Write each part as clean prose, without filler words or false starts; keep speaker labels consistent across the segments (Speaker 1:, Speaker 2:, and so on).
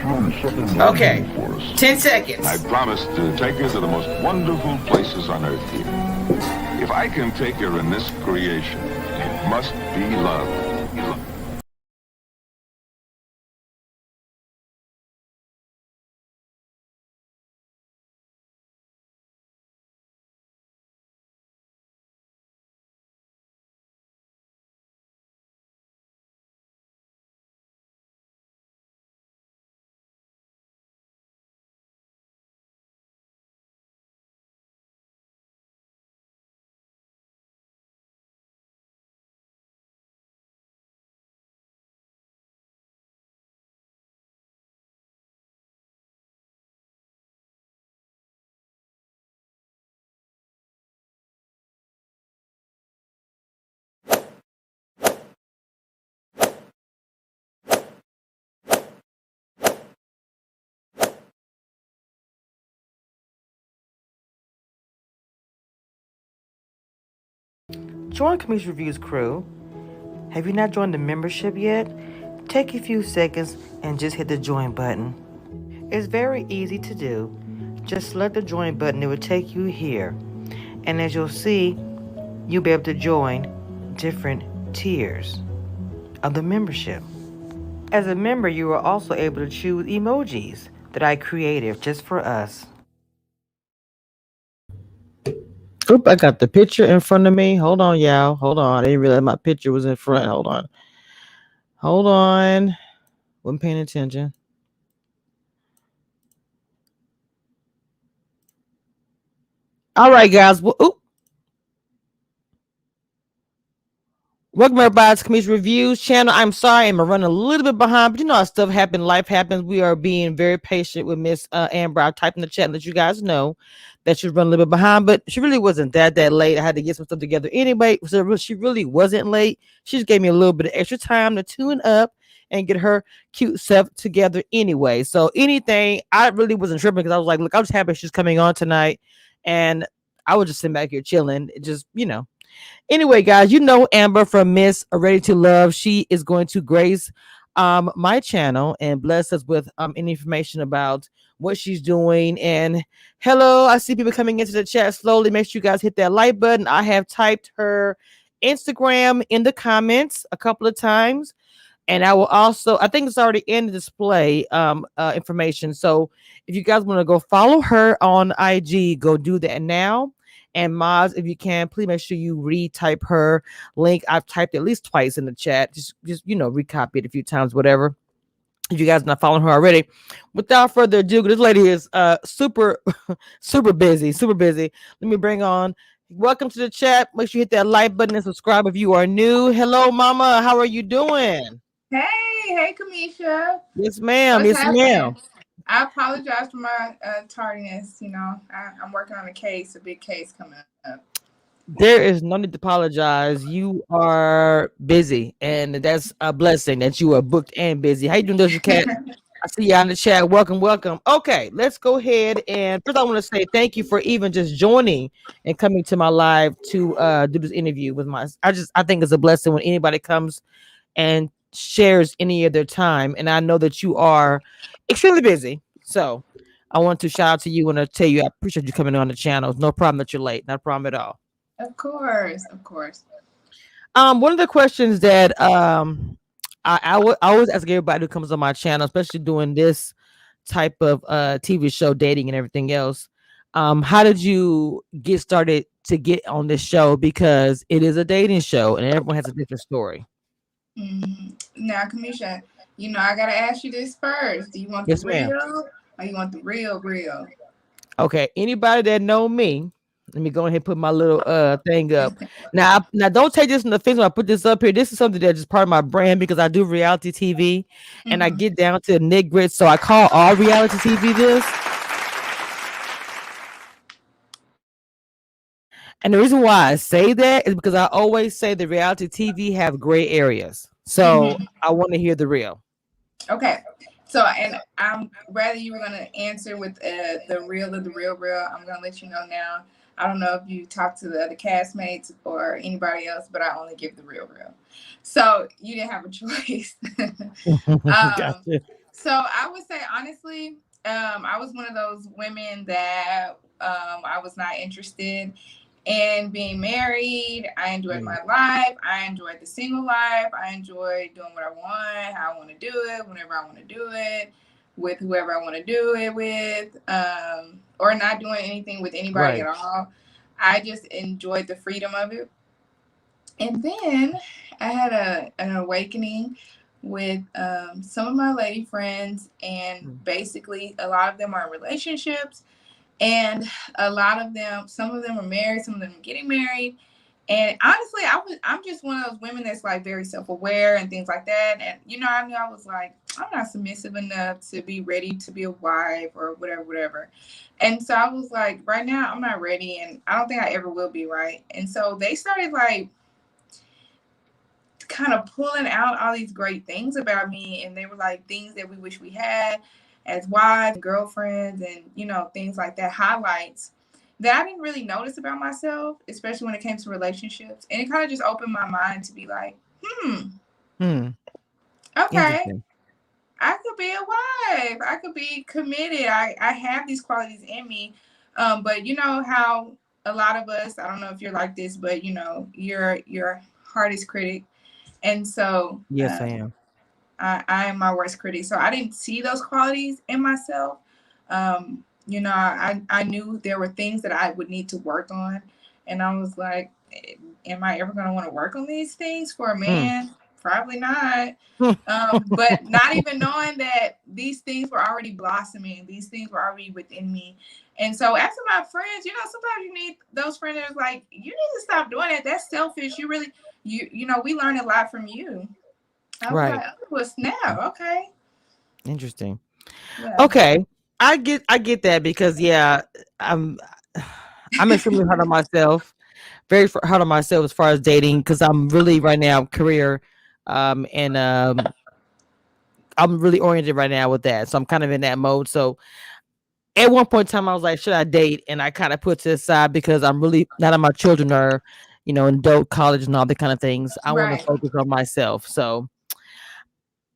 Speaker 1: Okay, 10 seconds.
Speaker 2: I promise to take you to the most wonderful places on earth here. If I can take her in this creation, it must be love.
Speaker 1: Join Comedies Reviews crew. Have you not joined the membership yet? Take a few seconds and just hit the join button. It's very easy to do. Just select the join button, it will take you here. And as you'll see, you'll be able to join different tiers of the membership. As a member, you are also able to choose emojis that I created just for us. Oop, I got the picture in front of me. Hold on, y'all. Hold on. I didn't realize my picture was in front. Hold on. Hold on. Wasn't paying attention. All right, guys. Well, welcome everybody to Comedies Reviews channel. I'm sorry I'm running a little bit behind, but you know how stuff happens, life happens. We are being very patient with Miss Amber. I typed in the chat and let you guys know that she's running a little bit behind, but she really wasn't that late. I had to get some stuff together anyway, so she really wasn't late. She just gave me a little bit of extra time to tune up and get her cute self together anyway. So anything, I really wasn't tripping because I was like, look, I'm just happy she's coming on tonight, and I was just sitting back here chilling, just Anyway, guys, you know Amber from Miss Ready to Love. She is going to grace my channel and bless us with any information about what she's doing. And hello, I see people coming into the chat slowly. Make sure you guys hit that like button. I have typed her Instagram in the comments a couple of times. And I will also, I think it's already in the display information. So if you guys want to go follow her on IG, go do that now. And Maz, if you can, please make sure you retype her link. I've typed at least twice in the chat. Just recopy it a few times, whatever. If you guys are not following her already. Without further ado, this lady is super busy. Let me bring on. Welcome to the chat. Make sure you hit that like button and subscribe if you are new. Hello, Mama. How are you doing?
Speaker 3: Hey, Kamisha.
Speaker 1: Yes, ma'am. Yes, ma'am.
Speaker 3: I apologize for my tardiness. I'm working on a big case coming up.
Speaker 1: There is no need to apologize. You are busy, and that's a blessing that you are booked and busy. How you doing, Doja Cat? I see you in the chat. Welcome. Okay, let's go ahead and first I want to say thank you for even just joining and coming to my live to do this interview with my. I think it's a blessing when anybody comes and shares any of their time, and I know that you are extremely busy. So I want to shout out to you and to tell you I appreciate you coming on the channel. No problem that you're late. Not a problem at all.
Speaker 3: Of course.
Speaker 1: One of the questions that I always ask everybody who comes on my channel, especially doing this type of TV show, dating and everything else. How did you get started to get on this show? Because it is a dating show and everyone has a different story.
Speaker 3: Now, Kamisha, I gotta ask you this first. Do you want the real or you want the real?
Speaker 1: Okay, anybody that know me, let me go ahead and put my little thing up. Now don't take this in offense when I put this up here. This is something that's just part of my brand because I do reality TV and I get down to the nitty-gritty. So I call all reality TV this. And the reason why I say that is because I always say the reality TV have gray areas. So I want to hear the real.
Speaker 3: Okay. So, and I'm rather you were going to answer with the real of the real. I'm going to let you know now. I don't know if you talked to the other castmates or anybody else, but I only give the real. So you didn't have a choice.
Speaker 1: Gotcha.
Speaker 3: So I would say honestly, I was one of those women that I was not interested in being married. I enjoyed
Speaker 1: Mm.
Speaker 3: my life. I enjoyed the single life. I enjoyed doing what I want, how I want to do it, whenever I want to do it, with whoever I want to do it with, or not doing anything with anybody
Speaker 1: Right.
Speaker 3: at all. I just enjoyed the freedom of it. And then I had an awakening with some of my lady friends, and
Speaker 1: Mm.
Speaker 3: basically, a lot of them are in relationships, and a lot of them, some of them are married, some of them are getting married. And honestly, I'm just one of those women that's like very self aware and things like that. And I knew I was like, I'm not submissive enough to be ready to be a wife or whatever, whatever. And so I was like, right now, I'm not ready, and I don't think I ever will be, right? And so they started like kind of pulling out all these great things about me, and they were like things that we wish we had as wives and girlfriends, and things like that, highlights that I didn't really notice about myself, especially when it came to relationships. And it kind of just opened my mind to be like,
Speaker 1: Hmm.
Speaker 3: okay,
Speaker 1: Interesting.
Speaker 3: I could be a wife, I could be committed, I have these qualities in me. But you know how a lot of us, I don't know if you're like this, but your hardest critic. And so
Speaker 1: Yes, I am.
Speaker 3: I am my worst critic. So I didn't see those qualities in myself. I knew there were things that I would need to work on. And I was like, am I ever going to want to work on these things for a
Speaker 1: Mm.
Speaker 3: man? Probably not. But not even knowing that these things were already blossoming, these things were already within me. And so after my friends, sometimes you need those friends that's like, you need to stop doing that. That's selfish. You really, we learn a lot from you. I was
Speaker 1: Right.
Speaker 3: like, oh, well, snap. Okay.
Speaker 1: Interesting.
Speaker 3: Yeah.
Speaker 1: Okay. I get that because yeah, I'm I'm extremely hard on myself. Very hard on myself as far as dating because I'm really right now career and I'm really oriented right now with that. So I'm kind of in that mode. So at one point in time I was like, should I date? And I kind of put to the side because I'm really now that my children are, in adult college and all the kind of things. I want to
Speaker 3: Right.
Speaker 1: focus on myself. So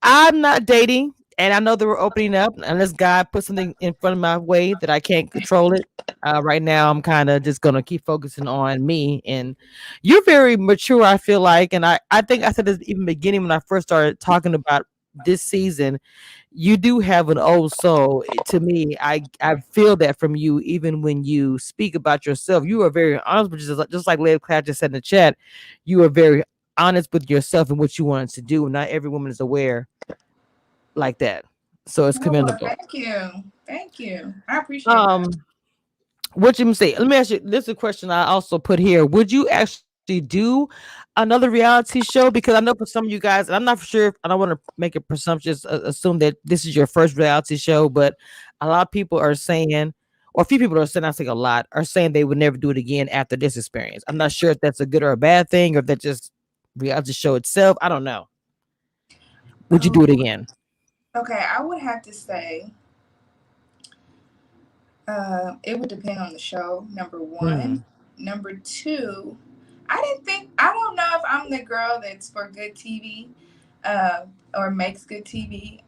Speaker 1: I'm not dating, and I know that we're opening up unless God puts something in front of my way that I can't control it. Right now, I'm kind of just gonna keep focusing on me. And you're very mature, I feel like, and I think I said this even beginning when I first started talking about this season. You do have an old soul. To me, I feel that from you, even when you speak about yourself. You are very honest, but just like Lady Cloud just said in the chat, you are very honest with yourself and what you wanted to do. Not every woman is aware like that. So it's
Speaker 3: Oh, well,
Speaker 1: commendable.
Speaker 3: thank you. Thank you. I appreciate that.
Speaker 1: Um, what you say? Let me ask you. This is a question I also put here. Would you actually do another reality show? Because I know for some of you guys, and I'm not sure. I don't want to make it presumptuous. Assume that this is your first reality show, but a lot of people are saying, or a few people are saying, I think a lot are saying they would never do it again after this experience. I'm not sure if that's a good or a bad thing, or if that's just reality show itself. I don't know. Would you
Speaker 3: Oh,
Speaker 1: do it again?
Speaker 3: okay. I would have to say it would depend on the show, number one.
Speaker 1: Hmm.
Speaker 3: Number two, I don't know if I'm the girl that's for good TV or makes good TV.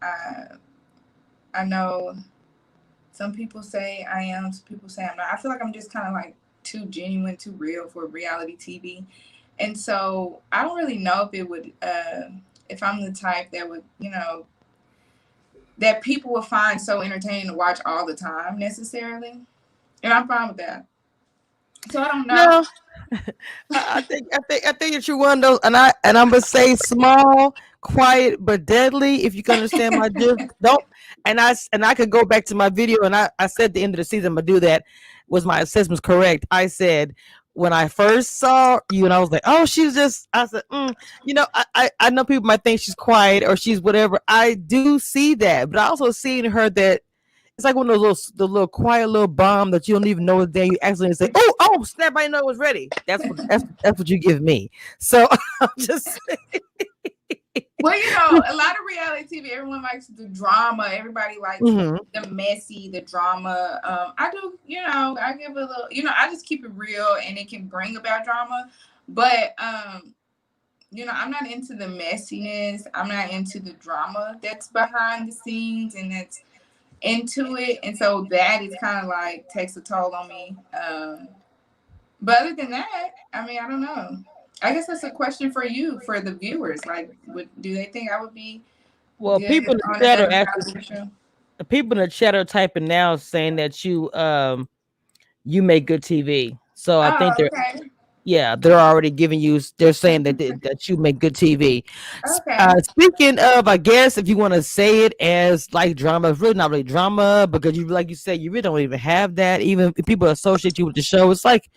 Speaker 3: I know some people say I am, some people say I'm not. I feel like I'm just kind of like too genuine, too real for reality TV. And so I don't really know if it would, if I'm the type that would, that people would find so entertaining to watch all the time necessarily. And I'm fine with that. So I don't know.
Speaker 1: No, I think that you're one of those, and I'm gonna say small, quiet, but deadly. If you can understand my drift, don't. And I could go back to my video, and I said at the end of the season, I'm gonna do that. Was my assessments correct? I said when I first saw you, and I was like, oh, she's just. I said, I know people might think she's quiet or she's whatever. I do see that, but I also seen her that it's like one of those the little quiet little bomb that you don't even know what day you accidentally say, oh, snap, I didn't know it was ready. That's what you give me. So I'm just
Speaker 3: Well, a lot of reality TV, everyone likes the drama. Everybody likes
Speaker 1: Mhm.
Speaker 3: the messy, the drama. I do, I give a little, I just keep it real, and it can bring about drama. But I'm not into the messiness. I'm not into the drama that's behind the scenes and that's into it. And so that is kind of like takes a toll on me. But other than that, I mean, I don't know. I guess that's a question for you, for the viewers. Like, do they think I would be
Speaker 1: Well,
Speaker 3: good
Speaker 1: people in the
Speaker 3: on
Speaker 1: chat
Speaker 3: another
Speaker 1: are actually
Speaker 3: reality show?
Speaker 1: people in the chat are typing now saying that you make good TV. So I think
Speaker 3: Oh,
Speaker 1: they're
Speaker 3: okay.
Speaker 1: yeah, they're already giving you. They're saying that you make good TV.
Speaker 3: Okay.
Speaker 1: Speaking of, I guess if you want to say it as like drama, it's really not really drama because you, like you said, you really don't even have that. Even if people associate you with the show, it's like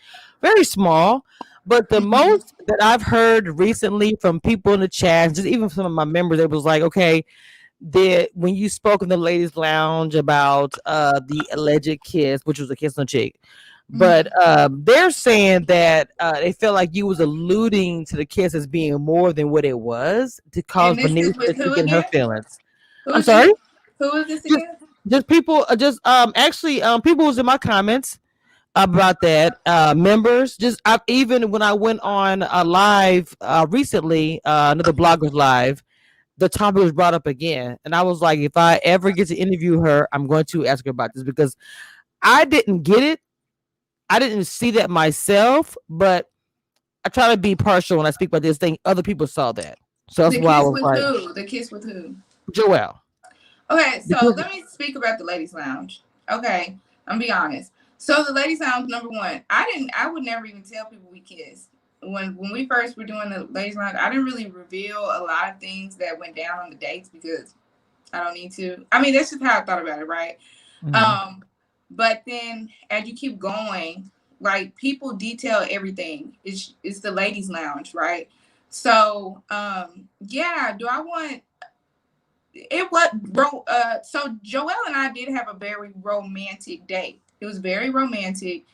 Speaker 1: very small. But the
Speaker 3: Mhm.
Speaker 1: most that I've heard recently from people in the chat, just even some of my members, it was like, okay, did when you spoke in the ladies' lounge about the alleged kiss, which was a kiss on the cheek, but
Speaker 3: Mhm.
Speaker 1: they're saying that they felt like you was alluding to the kiss as being more than what it was to cause
Speaker 3: And this is
Speaker 1: Venetia
Speaker 3: with
Speaker 1: to
Speaker 3: who
Speaker 1: get in her
Speaker 3: again?
Speaker 1: feelings.
Speaker 3: Who
Speaker 1: I'm
Speaker 3: is this?
Speaker 1: sorry,
Speaker 3: Who is this
Speaker 1: just
Speaker 3: again?
Speaker 1: just people, just actually people was in my comments about that. Members, just even when I went on a live recently, another bloggers live, the topic was brought up again, and I was like, if I ever get to interview her, I'm going to ask her about this because I didn't get it. I didn't see that myself, but I try to be partial when I speak about this thing. Other people saw that, so that's
Speaker 3: The
Speaker 1: why I
Speaker 3: kiss
Speaker 1: was
Speaker 3: with
Speaker 1: like,
Speaker 3: who? The kiss with who?
Speaker 1: Joelle.
Speaker 3: Okay, so
Speaker 1: Because
Speaker 3: let me speak about the ladies' lounge. Okay, I'm gonna be honest. So the ladies' lounge, number one, I would never even tell people we kissed. When we first were doing the ladies' lounge, I didn't really reveal a lot of things that went down on the dates because I don't need to. I mean, that's just how I thought about it, right?
Speaker 1: Mhm.
Speaker 3: Um, but then as you keep going, like people detail everything. It's the ladies' lounge, right? So yeah, do I want it was bro so Joel and I did have a very romantic date. It was very romantic.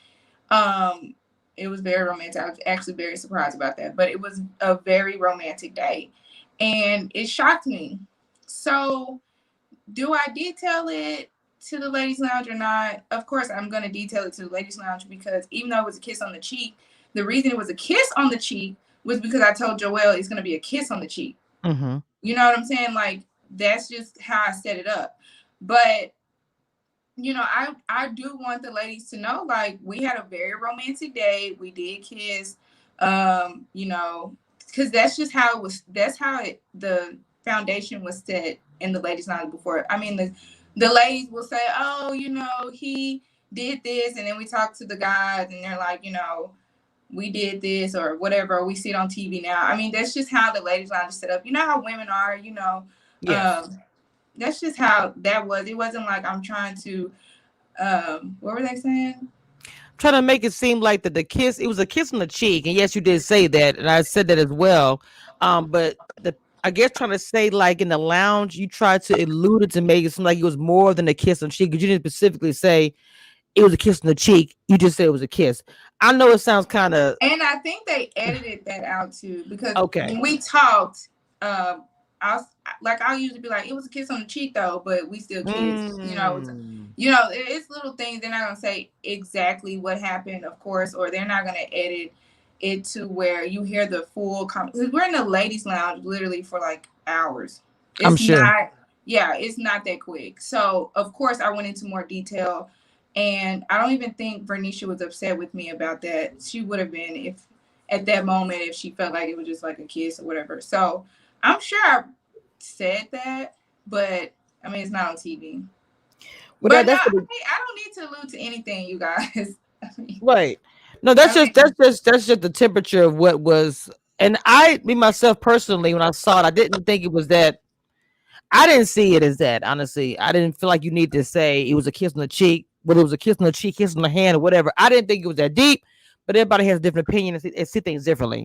Speaker 3: Um it was very romantic. I was actually very surprised about that. But it was a very romantic date. And it shocked me. So do I detail it to the ladies' lounge or not? Of course I'm gonna detail it to the ladies' lounge because even though it was a kiss on the cheek, the reason it was a kiss on the cheek was because I told Joel it's gonna be a kiss on the cheek.
Speaker 1: Mhm.
Speaker 3: You know what I'm saying? Like that's just how I set it up. But I do want the ladies to know like we had a very romantic day. We did kiss. Because that's just how it was. That's how the foundation was set in the ladies' night before. I mean, the ladies will say, "Oh, he did this," and then we talk to the guys, and they're like, we did this or whatever, or we see it on TV now. I mean, that's just how the ladies lounge is set up. You know how women are,
Speaker 1: Yes.
Speaker 3: um, that's just how that was. It wasn't like I'm trying to, what were they saying?
Speaker 1: Trying to make it seem like that the kiss, it was a kiss on the cheek, and yes, you did say that, and I said that as well. But I guess trying to say like in the lounge, you tried to allude it to make it seem like it was more than a kiss on the cheek because you didn't specifically say it was a kiss on the cheek. You just said it was a kiss. I know it sounds kind of
Speaker 3: And I think they edited that out too because
Speaker 1: okay.
Speaker 3: when we talked, I was like, I'll usually be like, it was a kiss on the cheek though, but we still kissed.
Speaker 1: Mm,
Speaker 3: It's little things. They're not gonna say exactly what happened, of course, or they're not gonna edit it to where you hear the full. Because we're in the ladies' lounge literally for like hours.
Speaker 1: I'm
Speaker 3: It's
Speaker 1: sure.
Speaker 3: not. Yeah, it's not that quick. So of course I went into more detail. And I don't even think Vernisha was upset with me about that. She would have been if at that moment if she felt like it was just like a kiss or whatever. So I'm sure I said that, but I mean it's not on TV.
Speaker 1: Well,
Speaker 3: But no,
Speaker 1: that's what
Speaker 3: I don't need to allude to anything, you guys. I mean,
Speaker 1: right. No, that's
Speaker 3: I
Speaker 1: just that's
Speaker 3: mean,
Speaker 1: just that's just the temperature of what was. And I, me myself personally, when I saw it, I didn't think it was that. I didn't see it as that. Honestly, I didn't feel like you need to say it was a kiss on the cheek, whether it was a kiss on the cheek, kiss on the hand, or whatever. I didn't think it was that deep. But everybody has a different opinion and see things differently.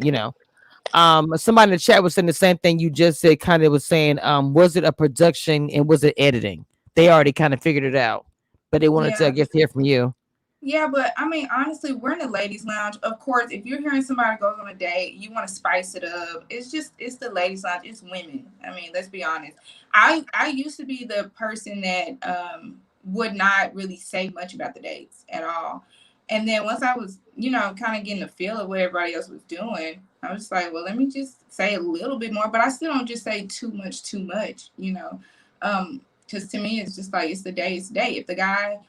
Speaker 1: Somebody in the chat was saying the same thing you just said. Kind of was saying, was it a production and was it editing? They already kind of figured it out, but they wanted to, I
Speaker 3: yeah.
Speaker 1: guess, hear from you.
Speaker 3: Yeah, but I mean, honestly, we're in the ladies' lounge. Of course, if you're hearing somebody goes on a date, you want to spice it up. It's the ladies' lounge. It's women. I mean, let's be honest. I used to be the person that would not really say much about the dates at all, And then once I was, kind of getting the feel of what everybody else was doing, I was like, well, let me just say a little bit more, but I still don't just say too much. Because to me, it's just like, it's the day. If the guy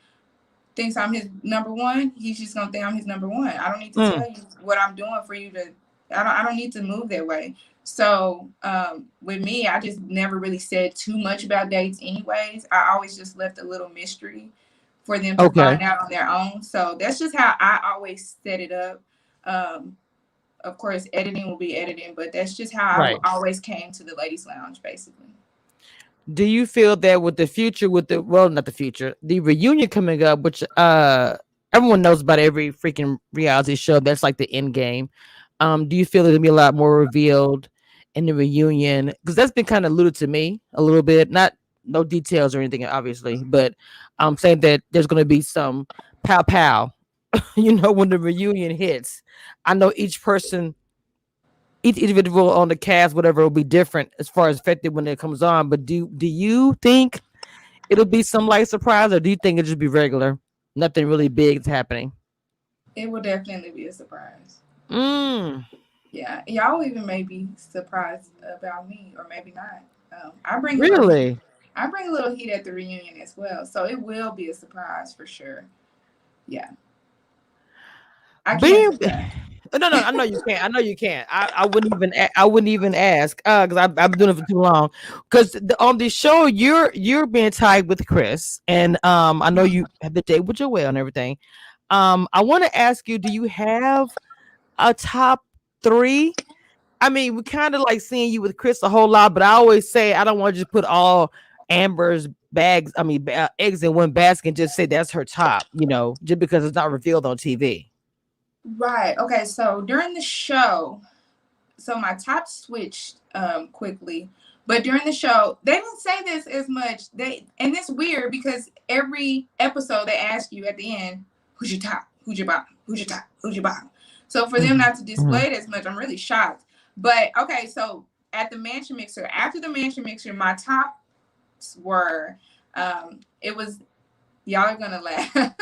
Speaker 3: thinks I'm his number one, he's just gonna think I'm his number one. I don't need to tell you what I'm doing for you to. I don't need to move that way. So with me, I just never really said too much about dates. Anyways, I always just left a little mystery for them to
Speaker 1: Okay.
Speaker 3: find out on their own. So that's just how I always set it up. Um, of course, editing will be editing, but that's just how
Speaker 1: Right.
Speaker 3: I always came to the ladies' lounge, basically.
Speaker 1: Do you feel that with the future, with the well, not the future, the reunion coming up, which everyone knows about every freaking reality show, that's like the end game. Do you feel there's gonna be a lot more revealed in the reunion? Because that's been kind of alluded to me a little bit, not no details or anything, obviously, but I'm saying that there's gonna be some pow pow, when the reunion hits. I know each individual on the cast, whatever, will be different as far as affected when it comes on. But do you think it'll be some light surprise, or do you think it'll just be regular? Nothing really big is happening.
Speaker 3: It will definitely be a surprise.
Speaker 1: Mm,
Speaker 3: Yeah, y'all even may be surprised about me, or maybe not. I bring a little heat.
Speaker 1: really?
Speaker 3: I bring a little heat at the reunion as well, so it will be a surprise for sure. Yeah, I can't
Speaker 1: Being
Speaker 3: do that.
Speaker 1: no, no, I know you can't. I know you can't. I wouldn't even. I wouldn't even ask because I've been doing it for too long. Because on this show, you're being tied with Chris, and I know you have the date with Joelle and everything. I want to ask you: do you have a top three? I mean, we kind of like seeing you with Chris a whole lot, but I always say I don't want to just put all Amber's bags, I mean, eggs in one basket and just say that's her top, just because it's not revealed on TV.
Speaker 3: Right. Okay. So during the show, so my top switched quickly, but during the show, they didn't say this as much. And it's weird because every episode they ask you at the end, "Who's your top? Who's your bottom? Who's your top? Who's your bottom?" So for them
Speaker 1: Mhm,
Speaker 3: not to
Speaker 1: mhm.
Speaker 3: display it as much, I'm really shocked. But okay, so at the Mansion Mixer, after the Mansion Mixer, my tops were, it was, y'all are gonna laugh.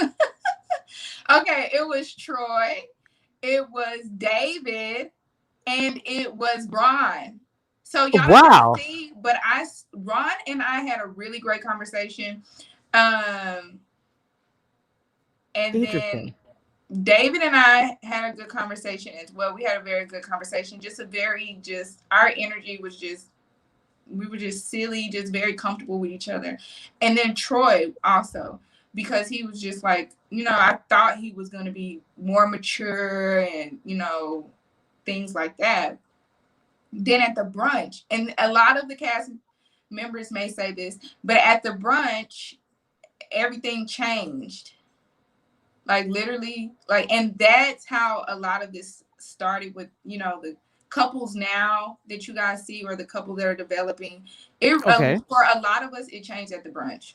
Speaker 3: Okay, it was Troy, it was David, and it was Ron. So y'all didn't get to
Speaker 1: Wow,
Speaker 3: see, but Ron and I had a really great conversation. Um, and then
Speaker 1: interesting.
Speaker 3: David and I had a good conversation as well. We had a very good conversation. Just our energy was just, we were just silly, just very comfortable with each other. And then Troy also, because he was just like, I thought he was going to be more mature and, things like that. Then at the brunch, and a lot of the cast members may say this, but at the brunch, everything changed. Like literally, like, and that's how a lot of this started with, the couples now that you guys see, or the couples that are developing.
Speaker 1: Okay.
Speaker 3: For a lot of us, it changed at the brunch.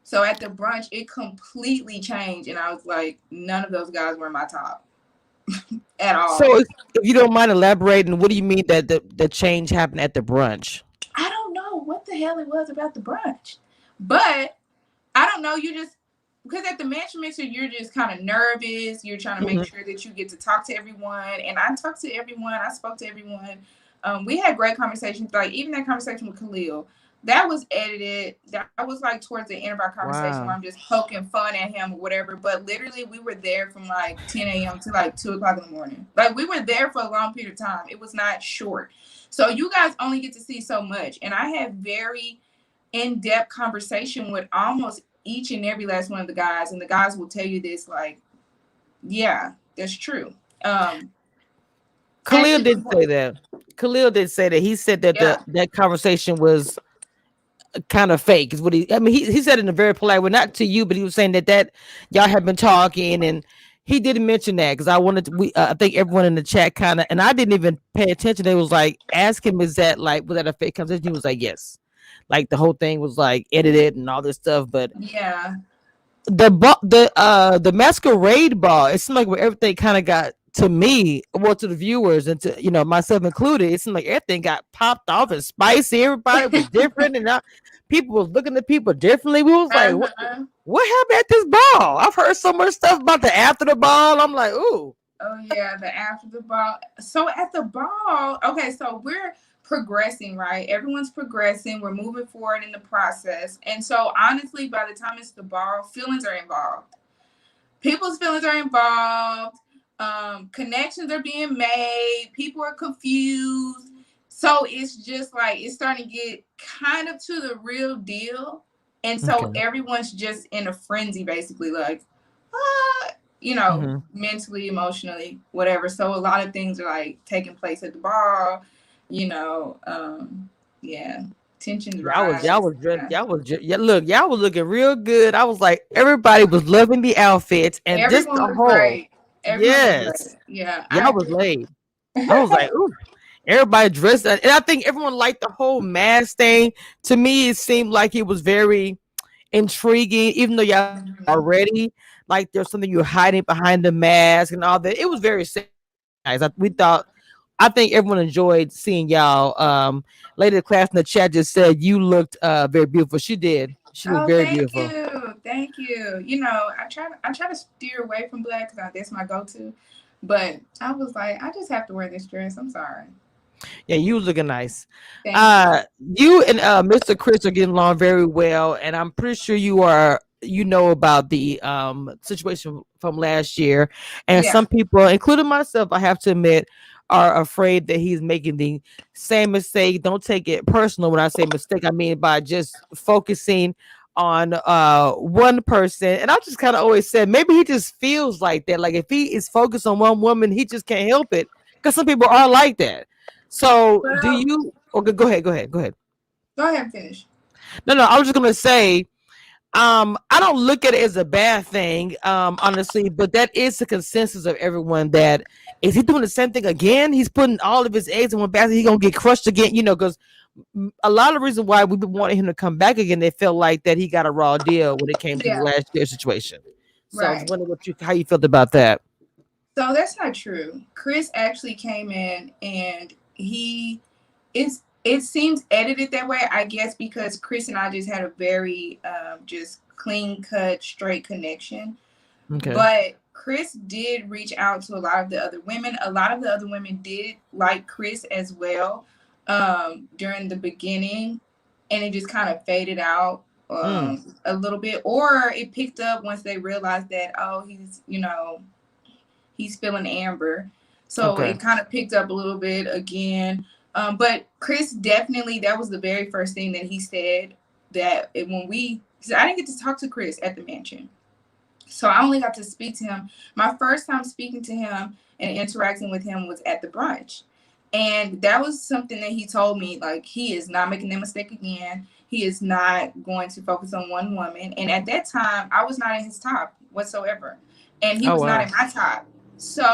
Speaker 3: So at the brunch, it completely changed, and I was like, none of those guys were in my top at all.
Speaker 1: So if you don't mind elaborating, what do you mean that the change happened at the brunch?
Speaker 3: I don't know what the hell it was about the brunch, but I don't know. You just, because at the Mansion Mixer, you're just kind of nervous. You're trying to make
Speaker 1: Mhm.
Speaker 3: sure that you get to talk to everyone. And I talked to everyone. I spoke to everyone. We had great conversations. Like even that conversation with Khalil, that was edited. That was like towards the end of our conversation where I'm
Speaker 1: Wow.
Speaker 3: just poking fun at him or whatever. But literally, we were there from like 10 a.m. to like 2 o'clock in the morning. Like we were there for a long period of time. It was not short. So you guys only get to see so much. And I had very in-depth conversation with almost each and every last one of the guys, and the guys will tell you this, like, yeah, that's true. um at
Speaker 1: Khalil
Speaker 3: the
Speaker 1: did say that. Khalil did say that. He said that
Speaker 3: Yeah,
Speaker 1: that conversation was kind of fake. Is what he? I mean, he said it in a very polite way, not to you, but he was saying that y'all have been talking, and he didn't mention that because I wanted to, I think everyone in the chat kind of, and I didn't even pay attention. They was like, ask him, is that like, was that a fake conversation? He was like, yes. Like the whole thing was like edited and all this stuff, but
Speaker 3: yeah,
Speaker 1: the masquerade ball, it seemed like where everything kind of got to me, well, to the viewers and to myself included, it seemed like everything got popped off and spicy. Everybody was different, and people was looking at people differently. We was like,
Speaker 3: uh-huh.
Speaker 1: what happened at this ball? I've heard so much stuff about the after the ball. I'm like, ooh.
Speaker 3: Oh yeah, the after the ball. So at the ball, okay, so we're progressing, right? Everyone's progressing. We're moving forward in the process. And so honestly, by the time it's the ball, feelings are involved. People's feelings are involved. Connections are being made. People are confused. So it's just like it's starting to get kind of to the real deal. And so
Speaker 1: Okay.
Speaker 3: everyone's just in a frenzy, basically, like, ah, you know,
Speaker 1: Hmm.
Speaker 3: mentally, emotionally, whatever. So a lot of things are like taking place at the bar, you know. Yeah, tensions rise. Yeah.
Speaker 1: Yeah, look, y'all was looking real good. I was like, everybody was loving the outfits and just
Speaker 3: Everyone
Speaker 1: the
Speaker 3: was
Speaker 1: whole.
Speaker 3: great. Everyone was
Speaker 1: Yes,
Speaker 3: great. Yeah, I
Speaker 1: y'all was
Speaker 3: agree.
Speaker 1: laid. I was like, ooh, everybody dressed, and I think everyone liked the whole mask thing. To me, it seemed like it was very intriguing, even though y'all knew
Speaker 3: Mhm.
Speaker 1: already. Like there's something you're hiding behind the mask and all that. It was very nice. We thought, I think everyone enjoyed seeing y'all. Lady of the class in the chat just said you looked very beautiful. She did. She looked
Speaker 3: Oh,
Speaker 1: very
Speaker 3: thank
Speaker 1: beautiful.
Speaker 3: you, thank you. You know, I try to steer away from black because that's my go-to. But I was like, I just have to wear this dress. I'm sorry.
Speaker 1: Yeah, you was looking nice.
Speaker 3: Thank you.
Speaker 1: You and Mr. Chris are getting along very well, and I'm pretty sure you know about the situation from last year. And
Speaker 3: Yeah.
Speaker 1: some people, including myself, I have to admit, are afraid that he's making the same mistake. Don't take it personal when I say mistake. I mean by just focusing on one person. And I just kind of always said maybe he just feels like that. Like if he is focused on one woman, he just can't help it. Because some people are like that. So do
Speaker 3: Well,
Speaker 1: you okay, go ahead, go ahead.
Speaker 3: go ahead and finish.
Speaker 1: No, I was just gonna say, I don't look at it as a bad thing, honestly, but that is the consensus of everyone that is he doing the same thing again? He's putting all of his eggs in one basket, he gonna get crushed again, because a lot of reason why we've been wanting him to come back again, they felt like that he got a raw deal when it came to the
Speaker 3: Yeah.
Speaker 1: last year situation. So I was
Speaker 3: Right.
Speaker 1: wondering how you felt about that.
Speaker 3: So that's not true. Chris actually came in and it seems edited that way, I guess, because Chris and I just had a very just clean cut, straight connection.
Speaker 1: Okay.
Speaker 3: But Chris did reach out to a lot of the other women. A lot of the other women did like Chris as well during the beginning, and it just kind of faded out
Speaker 1: Mm,
Speaker 3: a little bit, or it picked up once they realized that, oh, he's feeling amber. So
Speaker 1: okay.
Speaker 3: it kind of picked up a little bit again. But Chris definitely, that was the very first thing that he said that when we, I didn't get to talk to Chris at the mansion. So I only got to speak to him. My first time speaking to him and interacting with him was at the brunch. And that was something that he told me, like, he is not making that mistake again. He is not going to focus on one woman. And at that time, I was not in his top whatsoever. And he
Speaker 1: Oh
Speaker 3: was not
Speaker 1: wow.
Speaker 3: in my top.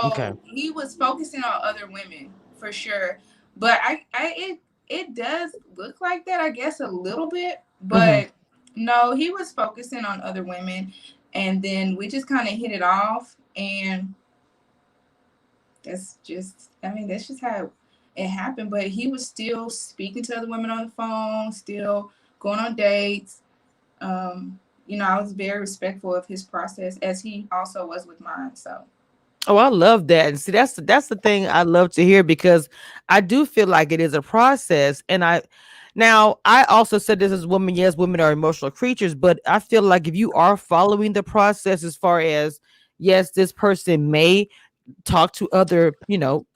Speaker 1: Okay.
Speaker 3: So he was focusing on other women for sure. But it does look like that, I guess, a little bit.
Speaker 1: Hmm.
Speaker 3: But no, he was focusing on other women, and then we just kind of hit it off, and that's just how it happened. But he was still speaking to other women on the phone, still going on dates. I was very respectful of his process, as he also was with mine. So
Speaker 1: Oh, I love that. And see, that's the thing I love to hear because I do feel like it is a process. And I also said this as women, yes, women are emotional creatures, but I feel like if you are following the process as far as yes, this person may talk to other,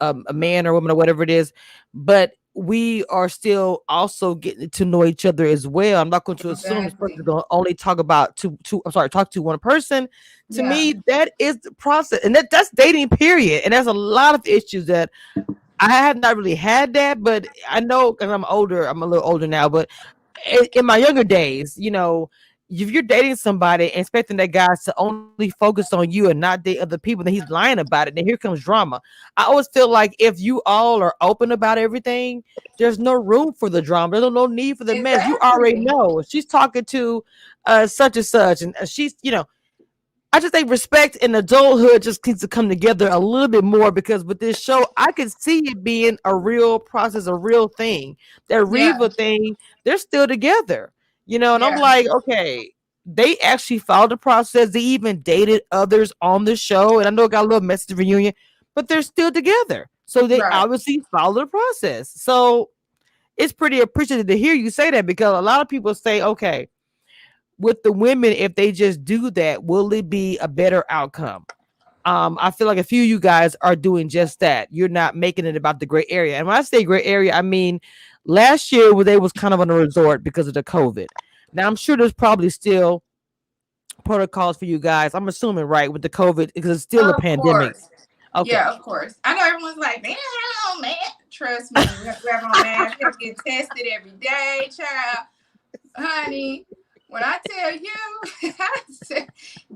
Speaker 1: a man or woman or whatever it is, but we are still also getting to know each other as well. I'm not going to assume this person
Speaker 3: exactly,
Speaker 1: is going to only talk about I'm sorry, talk to one person. To
Speaker 3: yeah,
Speaker 1: me, that is the process, and that's dating. Period. And there's a lot of issues that I have not really had that, but I know because I'm older. I'm a little older now, but in my younger days, if you're dating somebody and expecting that guy to only focus on you and not date other people, then he's lying about it. Then here comes drama. I always feel like if you all are open about everything, there's no room for the drama. There's no need for the mess. You already
Speaker 3: exactly,
Speaker 1: know she's talking to such and such, and she's, I just think respect and adulthood just needs to come together a little bit more because with this show, I could see it being a real process, a real thing. That
Speaker 3: yeah,
Speaker 1: Reva thing, they're still together, and I'm
Speaker 3: yeah.
Speaker 1: like, okay. they actually followed the process. They even dated others on the show. And I know it got a little messy reunion, but they're still together. So they
Speaker 3: Right.
Speaker 1: obviously follow the process. So it's pretty appreciative to hear you say that, because a lot of people say, okay, with the women, if they just do that, will it be a better outcome? I feel like a few of you guys are doing just that. You're not making it about the gray area. And when I say gray area, I mean last year where they was kind of on a resort because of the COVID. Now I'm sure there's probably still protocols for you guys. I'm assuming, right, with the COVID, because it's still a
Speaker 3: Of
Speaker 1: pandemic.
Speaker 3: course.
Speaker 1: Okay.
Speaker 3: Yeah, of course. I know everyone's like, man, I don't, man. Trust me, we have to have on masks. We have to get tested every day, child. Honey, when I tell you, I said,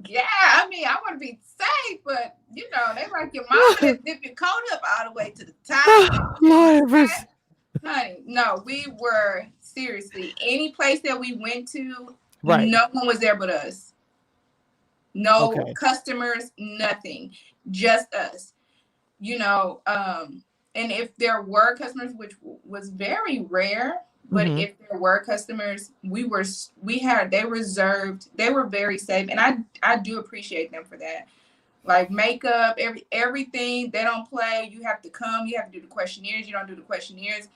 Speaker 3: yeah, I mean, I want to be safe, but you know, they like your mama that dip your coat up all the way to the top.
Speaker 1: Lord have mercy.
Speaker 3: Honey, no, we were seriously any place that we went to,
Speaker 1: Right.
Speaker 3: no one was there but us. No
Speaker 1: Okay.
Speaker 3: customers, nothing, just us. You know, and if there were customers, which was very rare, but
Speaker 1: Mm-hmm.
Speaker 3: if there were customers, we had they reserved, they were very safe, and I do appreciate them for that. Like makeup, everything, they don't play. You have to come, you have to do the questionnaires. You don't do the questionnaires.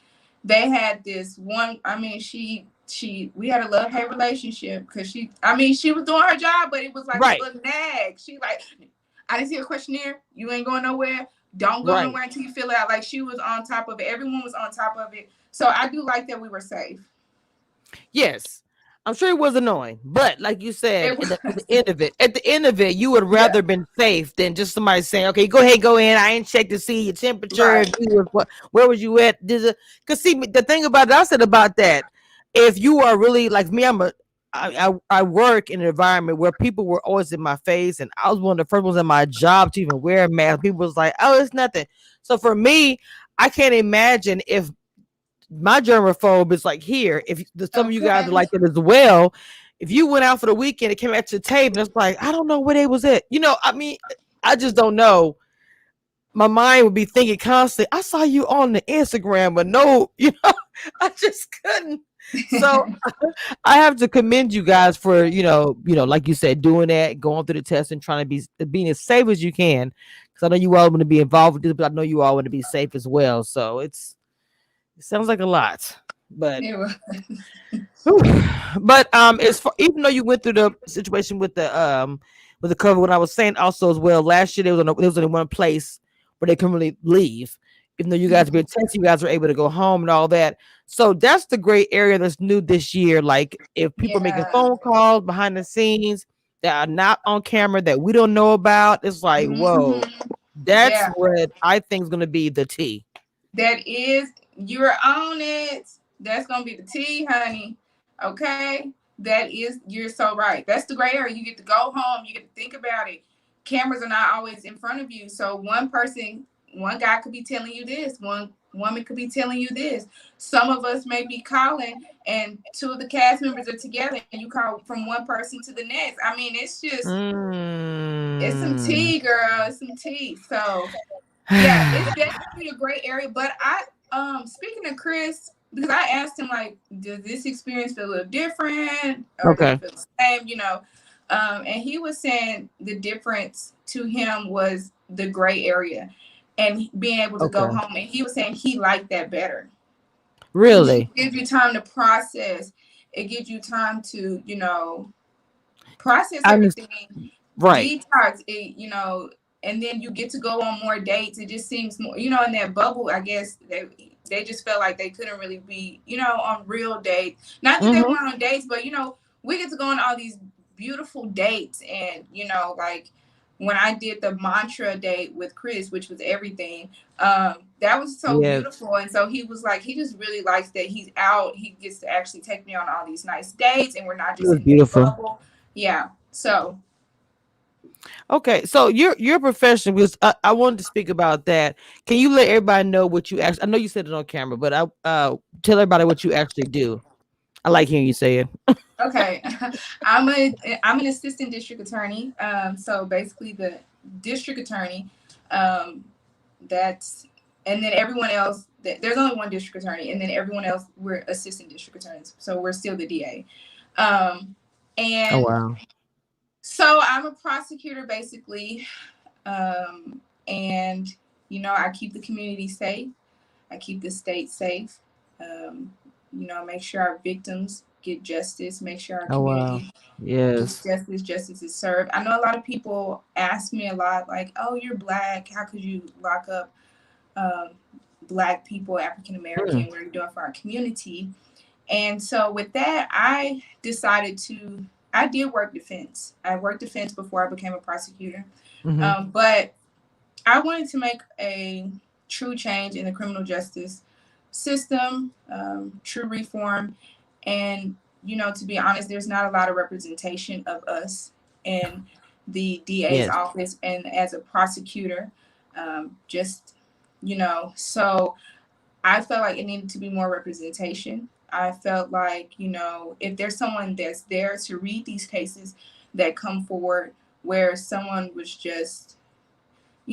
Speaker 3: They had this one. I mean, she we had a love hate relationship because I mean, she was doing her job, but it was like a
Speaker 1: Right.
Speaker 3: little nag. She like, I didn't see a questionnaire. You ain't going nowhere. Don't go
Speaker 1: Right.
Speaker 3: nowhere until you fill it out. Like she was on top of it. Everyone was on top of it. So I do like that we were safe.
Speaker 1: Yes. I'm sure it was annoying, but like you said,
Speaker 3: It
Speaker 1: at the
Speaker 3: was,
Speaker 1: end of it, you would
Speaker 3: yeah,
Speaker 1: rather been safe than just somebody saying, "Okay, go ahead, go in. I ain't checked to see your temperature.
Speaker 3: right.
Speaker 1: If you was where was you at?" Because see, the thing about it, I said about that, if you are really like me, I work in an environment where people were always in my face, and I was one of the first ones in my job to even wear a mask. People was like, "Oh, it's nothing." So for me, I can't imagine if my germaphobe is like here. If some of you guys are
Speaker 3: Okay.
Speaker 1: like that as well, if you went out for the weekend, it came at your table, and it's like, I don't know where they was at. I mean, I just don't know. My mind would be thinking constantly, I saw you on the Instagram, but no, I just couldn't. So I have to commend you guys for, like you said, doing that, going through the test and trying to being as safe as you can. Because I know you all want to be involved with this, but I know you all want to be safe as well. So it sounds like a lot, but
Speaker 3: It was,
Speaker 1: whew. But as far, even though you went through the situation with the COVID, what I was saying also as well, last year there was only one place where they couldn't really leave. Even though you guys were tested, you guys were able to go home and all that. So that's the great area that's new this year. Like if people are making
Speaker 3: yeah.
Speaker 1: phone calls behind the scenes that are not on camera that we don't know about, it's like, whoa,
Speaker 3: Hmm.
Speaker 1: that's
Speaker 3: Yeah.
Speaker 1: what I think is gonna be the T.
Speaker 3: That is, you're on it. That's gonna be the tea, honey. Okay, that is, you're so right. That's the gray area. You get to go home. You get to think about it. Cameras are not always in front of you, so one guy could be telling you this, one woman could be telling you this. Some of us may be calling, and two of the cast members are together, and you call from one person to the next. I mean, it's some
Speaker 1: Mm.
Speaker 3: tea, girl. It's some tea. So yeah, it's definitely a great area. But speaking of Chris, because I asked him like, does this experience feel a little different or does it
Speaker 1: Okay.
Speaker 3: feel the same? And he was saying the difference to him was the gray area and being able to go
Speaker 1: Okay.
Speaker 3: home. And he was saying he liked that better.
Speaker 1: Really?
Speaker 3: It gives you time to process. It gives you time to, process
Speaker 1: I just
Speaker 3: everything,
Speaker 1: right.
Speaker 3: detox it, and then you get to go on more dates. It just seems more, in that bubble. I guess they just felt like they couldn't really be, on real dates. Not that they
Speaker 1: Mhm.
Speaker 3: weren't on dates, but we get to go on all these beautiful dates, and like when I did the mantra date with Chris, which was everything, that was so
Speaker 1: Yes.
Speaker 3: beautiful. And so he was like, he just really likes that he's out. He gets to actually take me on all these nice dates, and we're not
Speaker 1: It
Speaker 3: just
Speaker 1: was
Speaker 3: in this
Speaker 1: beautiful.
Speaker 3: bubble. Yeah. So
Speaker 1: Okay, so your profession was I wanted to speak about that. Can you let everybody know what you actually I know you said it on camera, but I tell everybody what you actually do. I like hearing you say it.
Speaker 3: okay, I'm an assistant district attorney. So basically the district attorney, um, that's and then everyone else. There's only one district attorney, and then everyone else we're assistant district attorneys. So we're still the DA. Um,
Speaker 1: Oh
Speaker 3: And
Speaker 1: wow.
Speaker 3: so I'm a prosecutor basically. And, I keep the community safe, I keep the state safe. Um, make sure our victims get justice, make sure our
Speaker 1: Oh wow.
Speaker 3: community gets
Speaker 1: Yes.
Speaker 3: justice, justice is served. I know a lot of people ask me a lot, like, oh, you're Black. How could you lock up um, Black people, African American?
Speaker 1: Mm,
Speaker 3: What are you doing for our community? And so with that, I did work defense. I worked defense before I became a prosecutor.
Speaker 1: mm-hmm.
Speaker 3: But I wanted to make a true change in the criminal justice system, true reform. And, to be honest, there's not a lot of representation of us in the DA's
Speaker 1: Yes.
Speaker 3: office and as a prosecutor. Just, so I felt like it needed to be more representation. I felt like, if there's someone that's there to read these cases that come forward where someone was just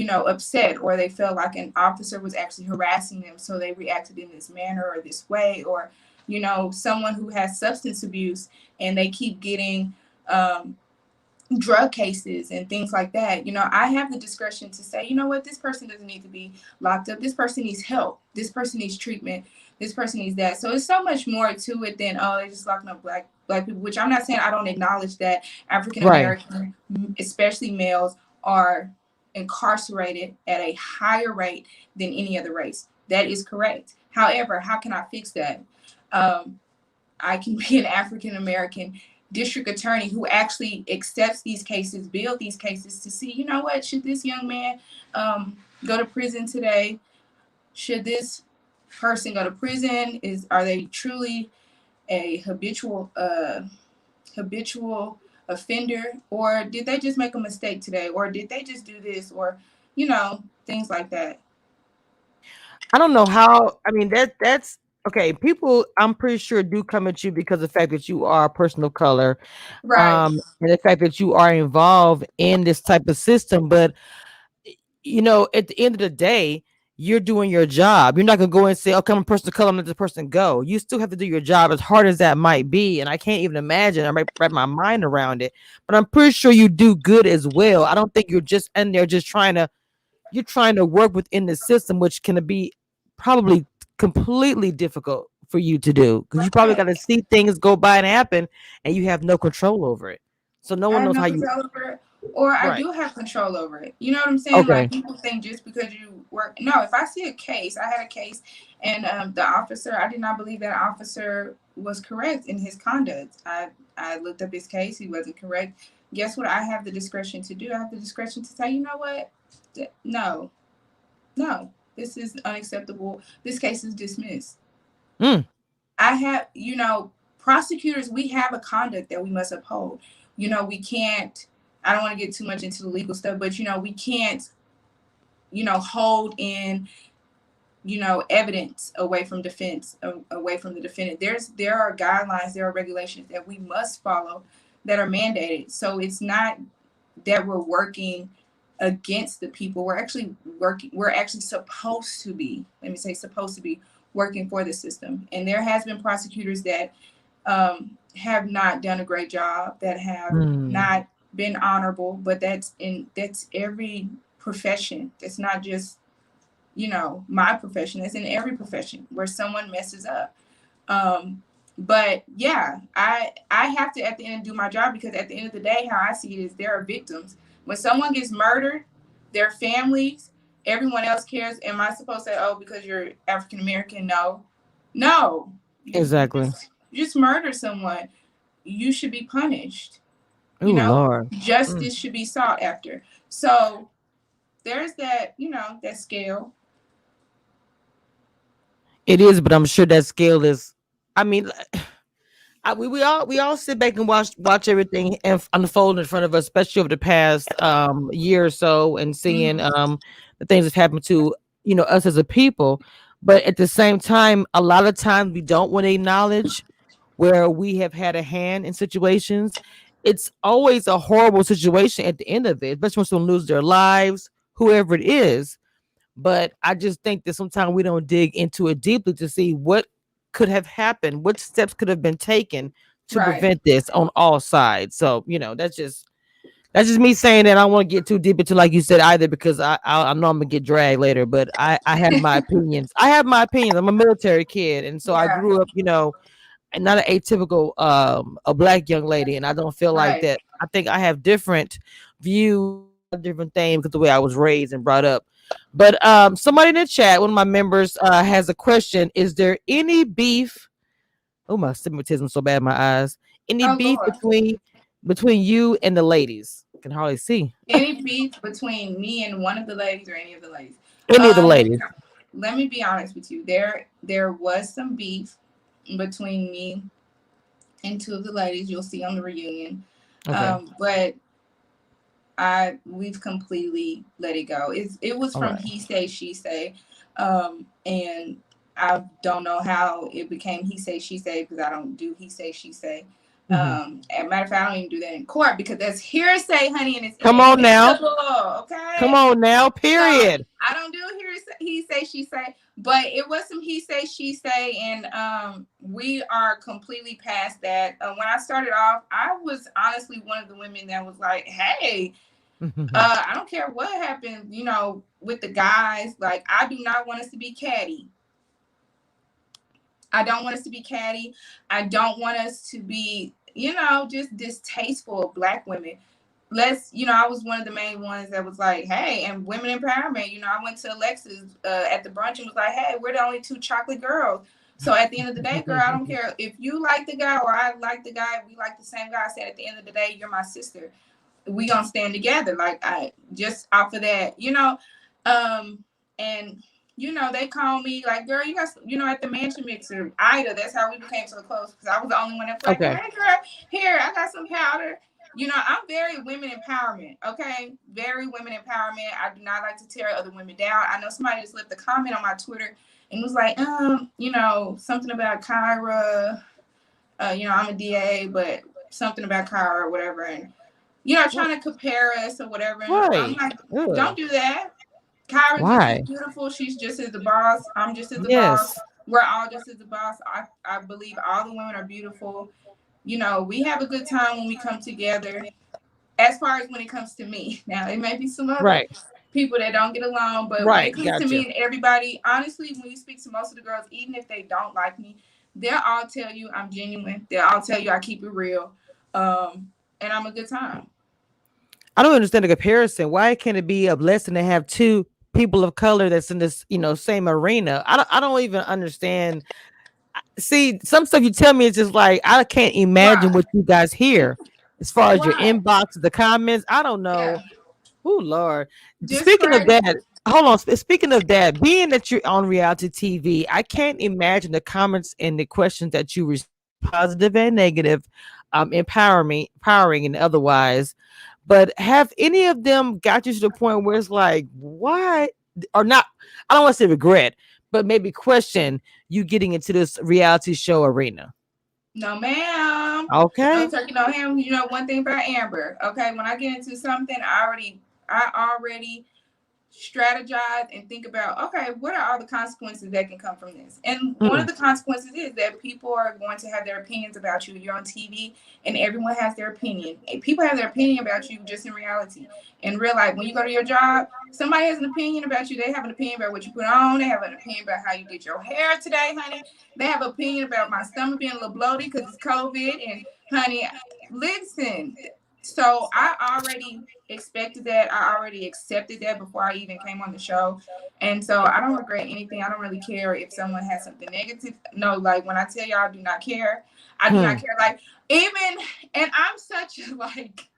Speaker 3: upset, or they felt like an officer was actually harassing them, so they reacted in this manner or this way, or, someone who has substance abuse and they keep getting drug cases and things like that. I have the discretion to say, what, this person doesn't need to be locked up. This person needs help. This person needs treatment. This person needs that. So it's so much more to it than, oh, they're just locking up black people, which I'm not saying I don't acknowledge that African
Speaker 1: Right.
Speaker 3: American, especially males, are incarcerated at a higher rate than any other race. That is correct. However, how can I fix that? I can be an African American district attorney who actually accepts these cases, build these cases to see, what, should this young man go to prison today? Should this person go to prison? Are they truly a habitual offender, or did they just make a mistake today, or did they just do this, or things like that.
Speaker 1: I don't know how. I mean, that's okay. People, I'm pretty sure, do come at you because of the fact that you are a person of color,
Speaker 3: Right.
Speaker 1: and the fact that you are involved in this type of system. But at the end of the day, you're doing your job. You're not gonna go and say, "Okay, I'm a person of color, I'm let this person go." You still have to do your job, as hard as that might be. And I can't even imagine. I might wrap my mind around it, but I'm pretty sure you do good as well. I don't think you're just in there just trying to work within the system, which can be probably completely difficult for you to do because you probably got
Speaker 3: Right.
Speaker 1: to see things go by and happen, and you have no control over it. So no
Speaker 3: I
Speaker 1: one
Speaker 3: have
Speaker 1: knows
Speaker 3: no
Speaker 1: how you.
Speaker 3: control over it, or I
Speaker 1: Right.
Speaker 3: do have control over it. You know what I'm saying?
Speaker 1: Okay.
Speaker 3: Like, people think just because you work. No, if I see a case, I had a case, and the officer, I did not believe that officer was correct in his conduct. I looked up his case; he wasn't correct. Guess what? I have the discretion to do. I have the discretion to say, you know what? No, no, this is unacceptable. This case is dismissed.
Speaker 1: Mm,
Speaker 3: I have, prosecutors, we have a conduct that we must uphold. We can't, I don't want to get too much into the legal stuff, but, we can't, hold in, evidence away from defense, away from the defendant. There are guidelines, there are regulations that we must follow that are mandated. So it's not that we're working against the people. We're actually supposed to be, let me say, supposed to be working for the system. And there has been prosecutors that have not done a great job, that have
Speaker 1: mm.
Speaker 3: not been honorable, but that's every profession. It's not just, my profession. It's in every profession where someone messes up. But yeah, I have to at the end do my job, because at the end of the day, how I see it is there are victims. When someone gets murdered, their families, everyone else cares. Am I supposed to say, oh, because you're African American? No, no.
Speaker 1: Exactly.
Speaker 3: You just murdered someone. You should be punished.
Speaker 1: Oh Lord. Mm.
Speaker 3: Justice should be sought after. So there's that, that scale.
Speaker 1: It is, but I'm sure that scale is. I mean, we all sit back and watch everything unfold in front of us, especially over the past year or so, and seeing
Speaker 3: Mhm.
Speaker 1: the things that happened to us as a people. But at the same time, a lot of times we don't want to acknowledge where we have had a hand in situations. It's always a horrible situation at the end of it, especially when someone loses their lives, whoever it is. But I just think that sometimes we don't dig into it deeply to see what could have happened, what steps could have been taken to
Speaker 3: Right.
Speaker 1: prevent this on all sides. So, that's just me saying that. I don't want to get too deep into, like you said, either, because I know I'm gonna get dragged later. But I have my opinions. I have my opinions. I'm a military kid, and so I
Speaker 3: Yeah.
Speaker 1: grew up, and not an atypical a black young lady, and I don't feel like
Speaker 3: Right.
Speaker 1: that. I think I have different views on a lot of different things because the way I was raised and brought up. But somebody in the chat, one of my members, has a question: is there any beef? Oh, my stigmatism so bad in my eyes. Any
Speaker 3: Oh
Speaker 1: beef
Speaker 3: Lord.
Speaker 1: between you and the ladies? I can hardly see.
Speaker 3: Any beef between me and one of the ladies or any of the ladies?
Speaker 1: Any of the ladies.
Speaker 3: Let me be honest with you. There was some beef between me and two of the ladies. You'll see on the reunion.
Speaker 1: Okay.
Speaker 3: But we've completely let it go. It was
Speaker 1: All
Speaker 3: from
Speaker 1: right.
Speaker 3: he say she say, and I don't know how it became he say she say because I don't do he say she say.
Speaker 1: Mm-hmm.
Speaker 3: As a matter of fact, I don't even do that in court because that's hearsay, honey, and it's
Speaker 1: Come on now.
Speaker 3: inadmissible.
Speaker 1: Come
Speaker 3: Okay,
Speaker 1: on now.
Speaker 3: so
Speaker 1: Period.
Speaker 3: I don't do hearsay, he say she say, but it was some he say she say, and we are completely past that. When I started off, I was honestly one of the women that was like, hey. I don't care what happened, with the guys. Like, I do not want us to be catty. I don't want us to be catty. I don't want us to be, just distasteful of black women. I was one of the main ones that was like, hey, and women empowerment. I went to Alexis at the brunch and was like, hey, we're the only two chocolate girls. So at the end of the day, girl, I don't care if you like the guy or I like the guy. We like the same guy. I said, at the end of the day, you're my sister. We gonna stand together. Like, I just off of that, and they call me like, girl, you got, at the mansion mixer, Ida. That's how we became so close because I was the only one that was like,
Speaker 1: Okay.
Speaker 3: hey, girl, here, I got some powder. I'm very women empowerment. Okay, very women empowerment. I do not like to tear other women down. I know somebody just left a comment on my Twitter and was like, something about Kyra. I'm a DA, but something about Kyra or whatever, and trying to compare us or whatever. And I'm
Speaker 1: Right.
Speaker 3: like, don't
Speaker 1: Ugh.
Speaker 3: do that. Kyra's just as
Speaker 1: Why?
Speaker 3: beautiful. She's just as the boss. I'm just as the boss.
Speaker 1: Yes.
Speaker 3: We're all just as the boss. I believe all the women are beautiful. We have a good time when we come together. As far as when it comes to me, now it may be some other
Speaker 1: Right.
Speaker 3: people that don't get along, but when it
Speaker 1: Right.
Speaker 3: comes to me
Speaker 1: Gotcha.
Speaker 3: and everybody, honestly, when you speak to most of the girls, even if they don't like me, they'll all tell you I'm genuine. They'll all tell you I keep it real, and I'm a good time.
Speaker 1: I don't understand the comparison. Why can't it be a blessing to have two people of color that's in this, same arena? I don't even understand. See, some stuff you tell me is just like I can't imagine
Speaker 3: Right,
Speaker 1: what you guys hear as far as your
Speaker 3: right,
Speaker 1: inbox, the comments. I don't
Speaker 3: yeah.
Speaker 1: know. Oh Lord.
Speaker 3: Just
Speaker 1: Speaking of
Speaker 3: credit.
Speaker 1: that, hold on. Speaking of that, being that you're on reality TV, I can't imagine the comments and the questions that you receive, positive and negative, empowering and otherwise. But have any of them got you to the point where it's like, why or not? I don't want to say regret, but maybe question you getting into this reality show arena.
Speaker 3: No, ma'am. No
Speaker 1: Okay.
Speaker 3: turkey, no ham. One thing about Amber. Okay, when I get into something, I already strategize and think about, okay, what are all the consequences that can come from this? And one of
Speaker 1: Mm,
Speaker 3: the consequences is that people are going to have their opinions about you. You're on TV and everyone has their opinion. And people have their opinion about you just in reality. In real life, when you go to your job, somebody has an opinion about you. They have an opinion about what you put on. They have an opinion about how you did your hair today, honey. They have an opinion about my stomach being a little bloated because it's COVID. And honey, listen, so I already expected that. I already accepted that before I even came on the show. And so I don't regret anything. I don't really care if someone has something negative. No, like when I tell y'all I do not care, I do not
Speaker 1: hmm.
Speaker 3: care. Like even, and I'm such a like,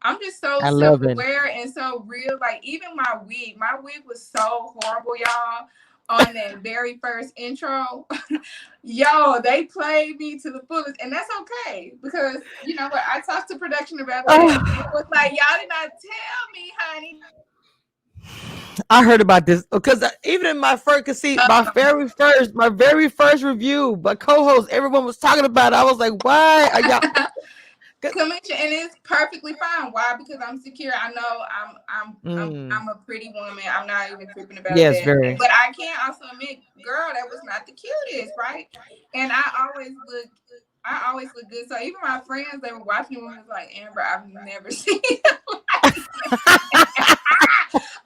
Speaker 3: I'm just so
Speaker 1: I love it.
Speaker 3: self-aware and so real. Like even my wig was so horrible, y'all. On that very first intro, yo, they played me to the fullest, and that's okay because you know what? I talked to production about that, and it was like y'all did not tell me, honey.
Speaker 1: I heard about this because even in my first, cause see, my very first review, my co-host, everyone was talking about it. I was like, why are y'all?
Speaker 3: Commission, and it's perfectly fine. Why? Because I'm secure. I know I'm
Speaker 1: Mm,
Speaker 3: a pretty woman. I'm not even tripping about
Speaker 1: yes,
Speaker 3: that.
Speaker 1: very.
Speaker 3: But I can also admit, girl, that was not the cutest, right? And I always look. I always look good. So even my friends, they were watching me and was like, Amber, I've never seen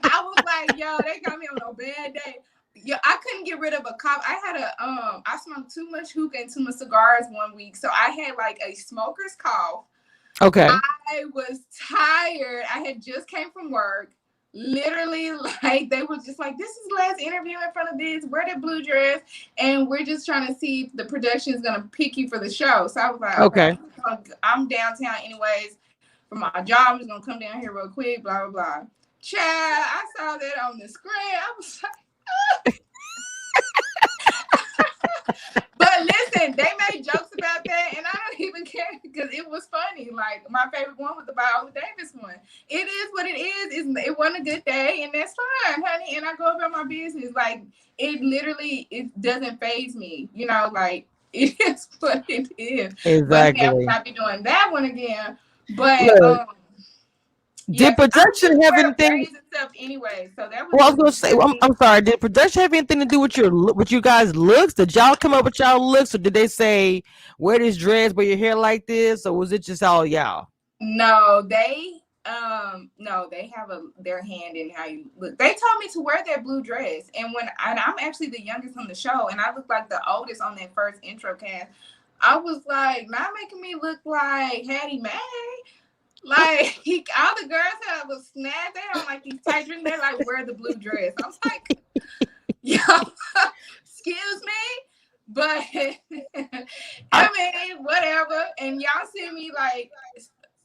Speaker 3: I was like, yo, they got me on a bad day. Yeah, I couldn't get rid of a cough. I had I smoked too much hookah and too much cigars one week. So I had like a smoker's cough.
Speaker 1: Okay.
Speaker 3: I was tired. I had just came from work. Literally, like they were just like, this is the last interview in front of this. Wear the blue dress, and we're just trying to see if the production is gonna pick you for the show. So I was like, okay,
Speaker 1: Okay.
Speaker 3: I'm downtown anyways for my job. I'm just gonna come down here real quick. Blah blah blah. Child, I saw that on the screen. I was like, but listen, they made jokes about that, and I don't even care because it was funny. Like my favorite one was the Viola Davis one. It is what it is. It wasn't a good day, and that's fine, honey. And I go about my business. Like it doesn't faze me. You know, like it is what it is. But yeah, I will
Speaker 1: Exactly.
Speaker 3: not be doing that one again. But
Speaker 1: Look,
Speaker 3: yeah,
Speaker 1: did
Speaker 3: because I don't
Speaker 1: production
Speaker 3: really
Speaker 1: have
Speaker 3: wear
Speaker 1: anything?
Speaker 3: braids and stuff anyway. So that was
Speaker 1: Well, I was
Speaker 3: just
Speaker 1: gonna say,
Speaker 3: really.
Speaker 1: I'm sorry. Did production have anything to do with with you guys' looks? Did y'all come up with y'all looks, or did they say wear this dress, wear your hair like this, or was it just all y'all?
Speaker 3: No, they have their hand in how you look. They told me to wear that blue dress, and I'm actually the youngest on the show, and I look like the oldest on that first intro cast. I was like, not making me look like Hattie Mae. Like all the girls have a snap. They don't like these tight dresses. They're like, wear the blue dress. I was like, yo, excuse me. But
Speaker 1: I,
Speaker 3: I mean, whatever. And y'all see me like,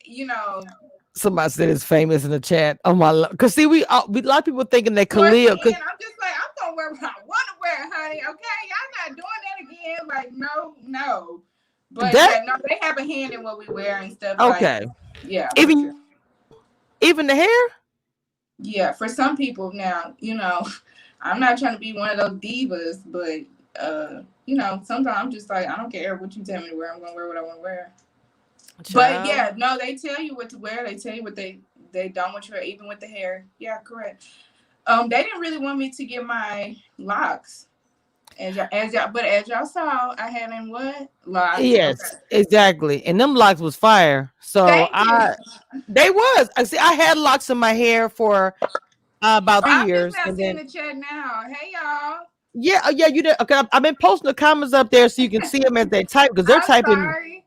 Speaker 3: you know,
Speaker 1: Somebody said it's famous in the chat. Oh my, because see, we a lot of people thinking that
Speaker 3: towards the
Speaker 1: Khalil, because
Speaker 3: end, I'm just like, I'm gonna wear what I want to wear, honey. Okay, y'all not doing that again. Like, no, no. But
Speaker 1: that
Speaker 3: yeah, no, they have a hand in what we wear and stuff. Like,
Speaker 1: okay,
Speaker 3: yeah, for sure.
Speaker 1: even even the hair.
Speaker 3: Yeah, for some people now, I'm not trying to be one of those divas, but sometimes I'm just like, I don't care what you tell me to wear. I'm gonna wear what I want to wear. But
Speaker 1: Child.
Speaker 3: yeah, no, they tell you what to wear. They tell you what they don't want you to wear, even with the hair. Yeah, correct. They didn't really want me to get my locks. But as y'all saw, I had in what locks? Okay.
Speaker 1: Yes, exactly. And them locks was fire. So
Speaker 3: Thank you.
Speaker 1: they was. I see. I had locks in my hair for about three
Speaker 3: I'm just
Speaker 1: years,
Speaker 3: now
Speaker 1: and
Speaker 3: seeing
Speaker 1: then
Speaker 3: the chat now. Hey y'all.
Speaker 1: yeah, yeah, you did. Okay, I've been posting the comments up there so you can see them as they type because they're
Speaker 3: I'm
Speaker 1: typing.
Speaker 3: sorry.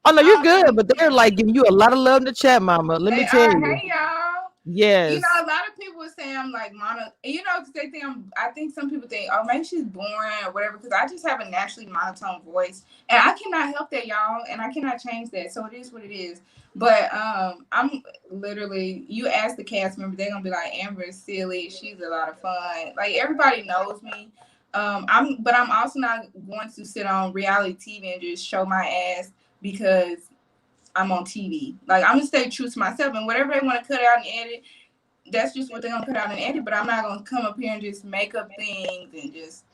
Speaker 1: Oh no, you're
Speaker 3: Oh,
Speaker 1: good,
Speaker 3: thank
Speaker 1: but they're
Speaker 3: you.
Speaker 1: like giving you a lot of love in the chat, Mama. Let me
Speaker 3: They
Speaker 1: tell
Speaker 3: are.
Speaker 1: you.
Speaker 3: Hey y'all.
Speaker 1: Yes,
Speaker 3: A lot of people say I'm like because they think I think some people think, oh, maybe she's boring or whatever, because I just have a naturally monotone voice. And I cannot help that, y'all. And I cannot change that. So it is what it is. But I'm literally, you ask the cast member, they're going to be like, Amber is silly. She's a lot of fun. Like, everybody knows me. But I'm also not going to sit on reality TV and just show my ass because I'm on TV. Like, I'm gonna stay true to myself, and whatever they want to cut out and edit, that's just what they're gonna cut out and edit. But I'm not gonna come up here and just make up things and just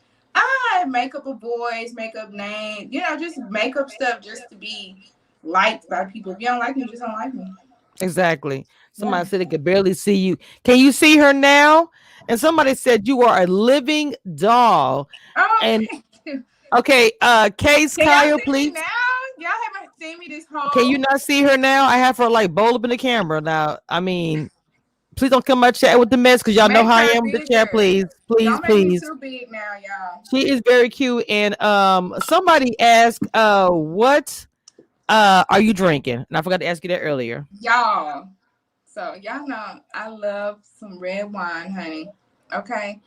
Speaker 3: make up a voice, make up names, just make up stuff just to be liked by people. If you don't like me, just don't like me.
Speaker 1: exactly.
Speaker 3: Yeah.
Speaker 1: Somebody said they could barely see you. Can you see her now? And somebody said you are a living doll.
Speaker 3: Oh,
Speaker 1: And
Speaker 3: thank you.
Speaker 1: okay, Case
Speaker 3: Can y'all
Speaker 1: Kyle,
Speaker 3: see me
Speaker 1: please.
Speaker 3: now? Y'all haven't seen me this
Speaker 1: Can you
Speaker 3: whole.
Speaker 1: not see her now? I have her like bold up in the camera now. I mean, please don't come my chat with the mess because y'all know
Speaker 3: Make
Speaker 1: how I
Speaker 3: her
Speaker 1: am with the chat.
Speaker 3: bigger.
Speaker 1: Please, please,
Speaker 3: Don't make me
Speaker 1: please.
Speaker 3: too big now, y'all.
Speaker 1: She is very cute. And somebody asked, what are you drinking? And I forgot to ask you that earlier.
Speaker 3: Y'all. So y'all know I love some red wine, honey. Okay.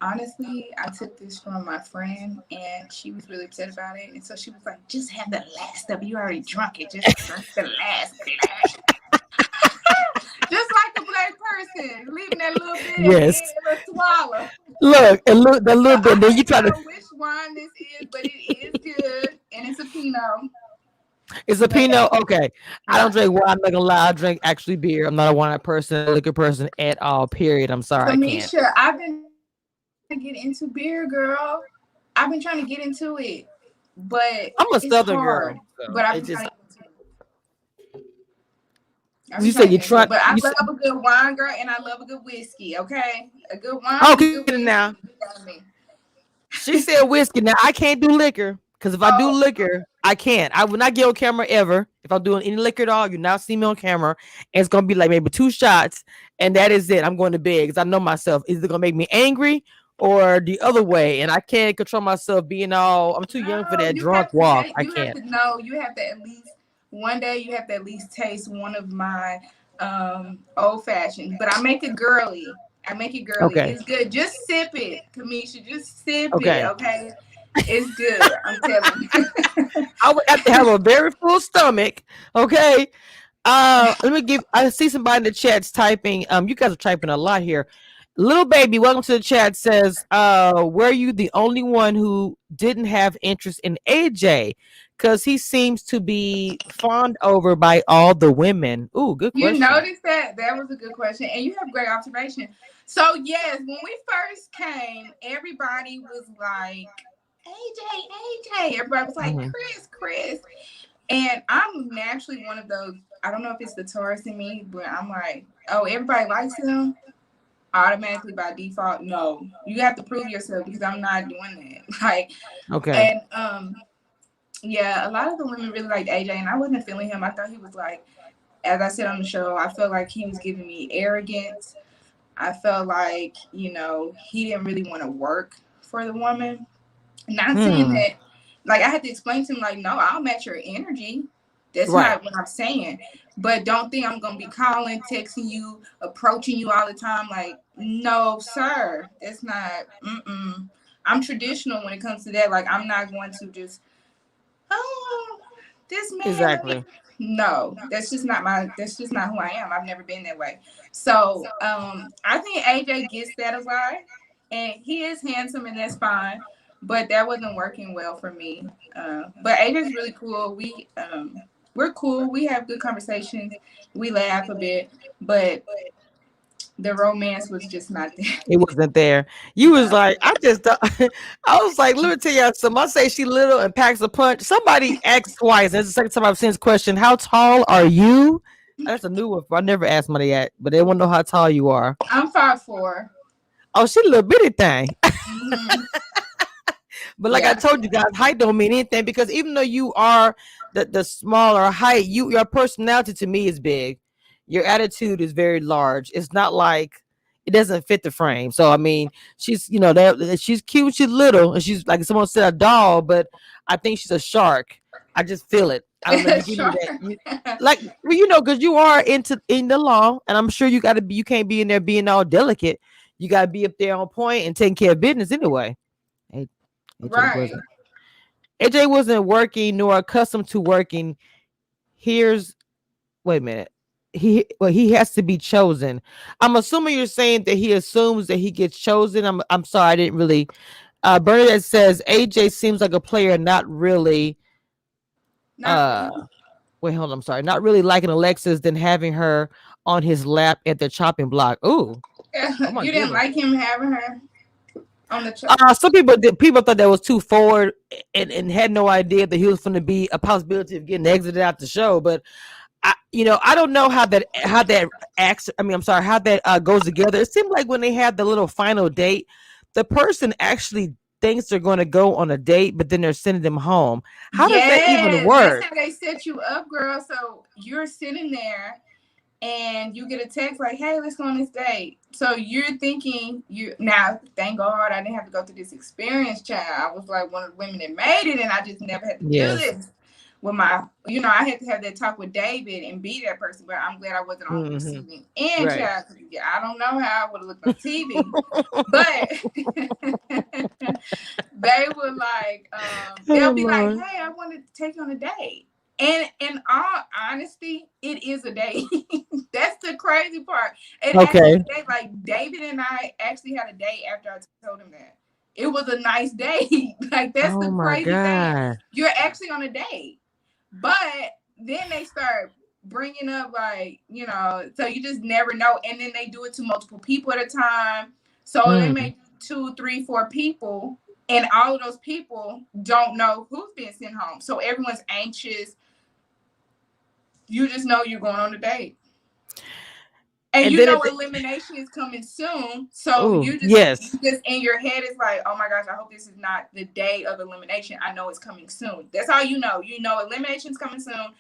Speaker 3: Honestly, I took this from my friend and she was really upset about it. And so she was like, just have the last of it. You already drunk it. Just drink the last glass. Just like a black person, leaving that little bit at the
Speaker 1: Yes.
Speaker 3: end of a swallow.
Speaker 1: Look, and look that
Speaker 3: So
Speaker 1: little bit.
Speaker 3: I
Speaker 1: Then you
Speaker 3: don't
Speaker 1: try to.
Speaker 3: know which wine this is, but it is good. And it's a Pinot.
Speaker 1: It's a
Speaker 3: But
Speaker 1: Pinot. Okay, I don't
Speaker 3: yeah.
Speaker 1: drink wine. I'm not gonna lie. I drink actually beer. I'm not a wine person, a liquor person at all. Period. I'm sorry, I can't.
Speaker 3: Kamisha, I've been trying to get into beer, girl. I've been trying to get into it, but it's
Speaker 1: I'm a
Speaker 3: hard.
Speaker 1: Southern
Speaker 3: But
Speaker 1: girl,
Speaker 3: I've been
Speaker 1: so
Speaker 3: trying to
Speaker 1: it
Speaker 3: get into
Speaker 1: just.
Speaker 3: it. I've been
Speaker 1: You
Speaker 3: trying
Speaker 1: say
Speaker 3: to
Speaker 1: you
Speaker 3: get into
Speaker 1: try.
Speaker 3: it. But I
Speaker 1: You say,
Speaker 3: love a good wine, girl, and I love a good whiskey, okay? A good wine and a
Speaker 1: okay
Speaker 3: good whiskey.
Speaker 1: now.
Speaker 3: You got me.
Speaker 1: She said whiskey. Now I can't do liquor because if I do
Speaker 3: Oh,
Speaker 1: liquor, I can't. I will not get on camera ever. If I'm doing any liquor at all, you now see me on camera. And it's gonna be like maybe 2 shots, and that is it. I'm going to bed because I know myself. Is it gonna make me angry or the other way? And I can't control myself being all. I'm too young for
Speaker 3: No,
Speaker 1: that
Speaker 3: you
Speaker 1: drunk
Speaker 3: have to
Speaker 1: walk.
Speaker 3: take.
Speaker 1: I
Speaker 3: You have
Speaker 1: can't.
Speaker 3: to know. You have to at least one day. You have to at least taste one of my old fashioned. But I make it girly. I make it girly.
Speaker 1: Okay.
Speaker 3: It's good. Just sip it, Kamisha. Just sip it.
Speaker 1: Okay.
Speaker 3: Okay. It's good. I'm telling you.
Speaker 1: I would have to have a very full stomach. Okay. Let me give. I see somebody in the chat's typing. You guys are typing a lot here. Little baby, welcome to the chat. Says, were you the only one who didn't have interest in AJ? Because he seems to be fawned over by all the women. Ooh, good
Speaker 3: You
Speaker 1: question.
Speaker 3: noticed that? That was a good question. And you have great observation. So, yes, when we first came, everybody was like, AJ, AJ. Everybody was like,
Speaker 1: Mhm.
Speaker 3: Chris, Chris. And I'm naturally one of those, I don't know if it's the Taurus in me, but I'm like, oh, everybody likes him automatically by default. No, you have to prove yourself because I'm not doing that. Like,
Speaker 1: Okay.
Speaker 3: and yeah, a lot of the women really liked AJ, and I wasn't feeling him. I thought he was like, as I said on the show, I felt like he was giving me arrogance. I felt like, he didn't really want to work for the woman. Not saying
Speaker 1: Hmm.
Speaker 3: that, like, I had to explain to him, like, no, I'll match your energy. That's
Speaker 1: Right.
Speaker 3: not what I'm saying. But don't think I'm going to be calling, texting you, approaching you all the time. Like, no, sir. That's not, I'm traditional when it comes to that. Like, I'm not going to just, oh, this man, let me.
Speaker 1: Exactly.
Speaker 3: No, that's just not who I am. I've never been that way. So I think AJ gets that a lot. And he is handsome and that's fine. But that wasn't working well for me. But AJ's really cool. We're cool. We have good conversations. We laugh a bit, but the romance was just not there.
Speaker 1: It wasn't there. You was
Speaker 3: No.
Speaker 1: like, I just, I was like, let me tell you something. I say she little and packs a punch. Somebody asked twice. That's the second time I've seen this question. How tall are you? That's a new one. I never asked somebody that, but they want to know how tall you are.
Speaker 3: I'm 5'4".
Speaker 1: Oh, she a little bitty thing.
Speaker 3: Mm-hmm.
Speaker 1: But like I
Speaker 3: Yeah.
Speaker 1: told you guys, height don't mean anything because even though you are the smaller height, your personality to me is big. Your attitude is very large. It's not like it doesn't fit the frame. So I mean, she's she's cute, she's little, and she's like someone said a doll, but I think she's a shark. I just feel it. I don't know. You give me
Speaker 3: Sure.
Speaker 1: that. Like well, because you are in the law, and I'm sure you got to be. You can't be in there being all delicate. You got to be up there on point and taking care of business anyway. Hey, AJ
Speaker 3: Right.
Speaker 1: wasn't. AJ wasn't working nor accustomed to working. Here's wait a minute. He has to be chosen. I'm assuming you're saying that he assumes that he gets chosen. I'm sorry, I didn't really. Bernadette says AJ seems like a player, not really.
Speaker 3: Not
Speaker 1: Uh, wait, hold on. I'm sorry, not really liking Alexis than having her on his lap at the chopping block. Ooh, oh my
Speaker 3: you didn't
Speaker 1: goodness.
Speaker 3: like him having her on the show.
Speaker 1: Some people did. People thought that was too forward and had no idea that he was going to be a possibility of getting exited out the show. But I don't know how that acts. I mean, I'm sorry, how that goes together. It seemed like when they had the little final date, the person actually thinks they're going to go on a date, but then they're sending them home. How does that even
Speaker 3: Yes, that's
Speaker 1: work?
Speaker 3: how they set you up, girl. So you're sitting there and you get a text like, "Hey, let's go on this date." So you're thinking you now. Thank God I didn't have to go through this experience, child. I was like one of the women that made it, and I just never had to do
Speaker 1: Yes.
Speaker 3: this. With my, I had to have that talk with David and be that person. But I'm glad I wasn't on the
Speaker 1: Hmm.
Speaker 3: receiving end,
Speaker 1: Right.
Speaker 3: child. I don't know how I would have looked on TV, but they were like,
Speaker 1: Oh
Speaker 3: they'll be like,
Speaker 1: Lord.
Speaker 3: "Hey, I wanted to take you on a date." And in all honesty, it is a date. That's the crazy part. It actually,
Speaker 1: Okay.
Speaker 3: like David and I actually had a date after I told him that. It was a nice date. Like that's
Speaker 1: Oh
Speaker 3: the
Speaker 1: my
Speaker 3: crazy thing.
Speaker 1: God.
Speaker 3: You're actually on a date, but then they start bringing up like so you just never know. And then they do it to multiple people at a time. So they
Speaker 1: Mm.
Speaker 3: make 2, 3, 4 people, and all of those people don't know who's being sent home. So everyone's anxious. You just know you're going on a date. And
Speaker 1: And
Speaker 3: you
Speaker 1: then
Speaker 3: know elimination is coming soon. So
Speaker 1: oh yes.
Speaker 3: you just in your head is like, oh my gosh, I hope this is not the day of elimination. I know it's coming soon. That's all you know. You know elimination's coming soon.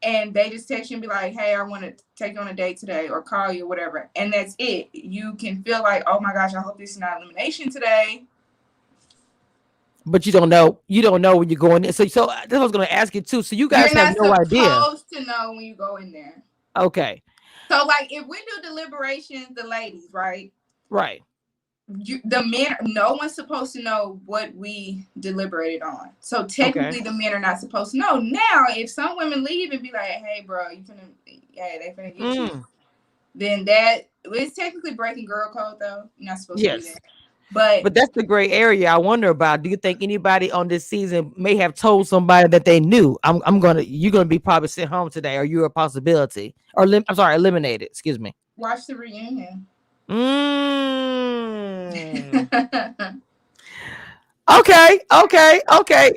Speaker 3: And they just text you and be like, hey, I want to take you on a date today or call you or whatever. And that's it. You can feel like, oh my gosh, I hope this is not elimination today.
Speaker 1: But you don't know. You don't know when you're going in. So that's what I was going to ask you too. So you guys
Speaker 3: You're
Speaker 1: have
Speaker 3: not
Speaker 1: no idea.
Speaker 3: supposed to know when you go in there.
Speaker 1: Okay.
Speaker 3: So, like, if we do deliberations, the ladies, right?
Speaker 1: Right.
Speaker 3: The men, no one's supposed to know what we deliberated on. So
Speaker 1: Okay.
Speaker 3: technically, the men are not supposed to know. Now, if some women leave and be like, "Hey, bro, they finna get you," then that it's technically breaking girl code, though. You're not supposed to do
Speaker 1: Yes.
Speaker 3: that. But
Speaker 1: But that's the gray area I wonder about. Do you think anybody on this season may have told somebody that they knew? You're gonna be probably sent home today, or you're a possibility, or I'm sorry, eliminated. Excuse me.
Speaker 3: watch the reunion.
Speaker 1: Mm. Okay.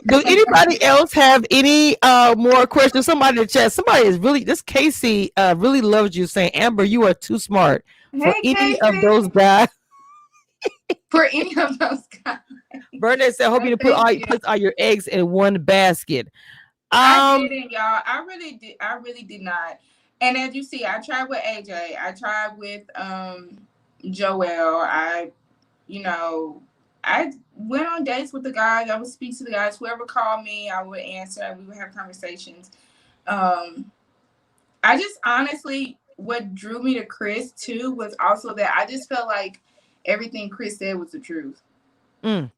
Speaker 1: Do anybody else have any more questions? Somebody in the chat. Somebody is really this Casey really loves you, saying Amber, you are too smart for
Speaker 3: Hey,
Speaker 1: any of those
Speaker 3: Casey.
Speaker 1: guys.
Speaker 3: For any of those guys.
Speaker 1: Bernadette said, hope you
Speaker 3: Well,
Speaker 1: didn't
Speaker 3: thank you.
Speaker 1: put all your eggs in one basket.
Speaker 3: I
Speaker 1: Um,
Speaker 3: didn't, y'all. I really did. I really did not. And as you see, I tried with AJ. I tried with Joel. You know, I went on dates with the guys. I would speak to the guys. Whoever called me, I would answer. We would have conversations. Um, I just honestly, what drew me to Chris too was also that I just felt like everything Chris said was the truth.
Speaker 1: mm,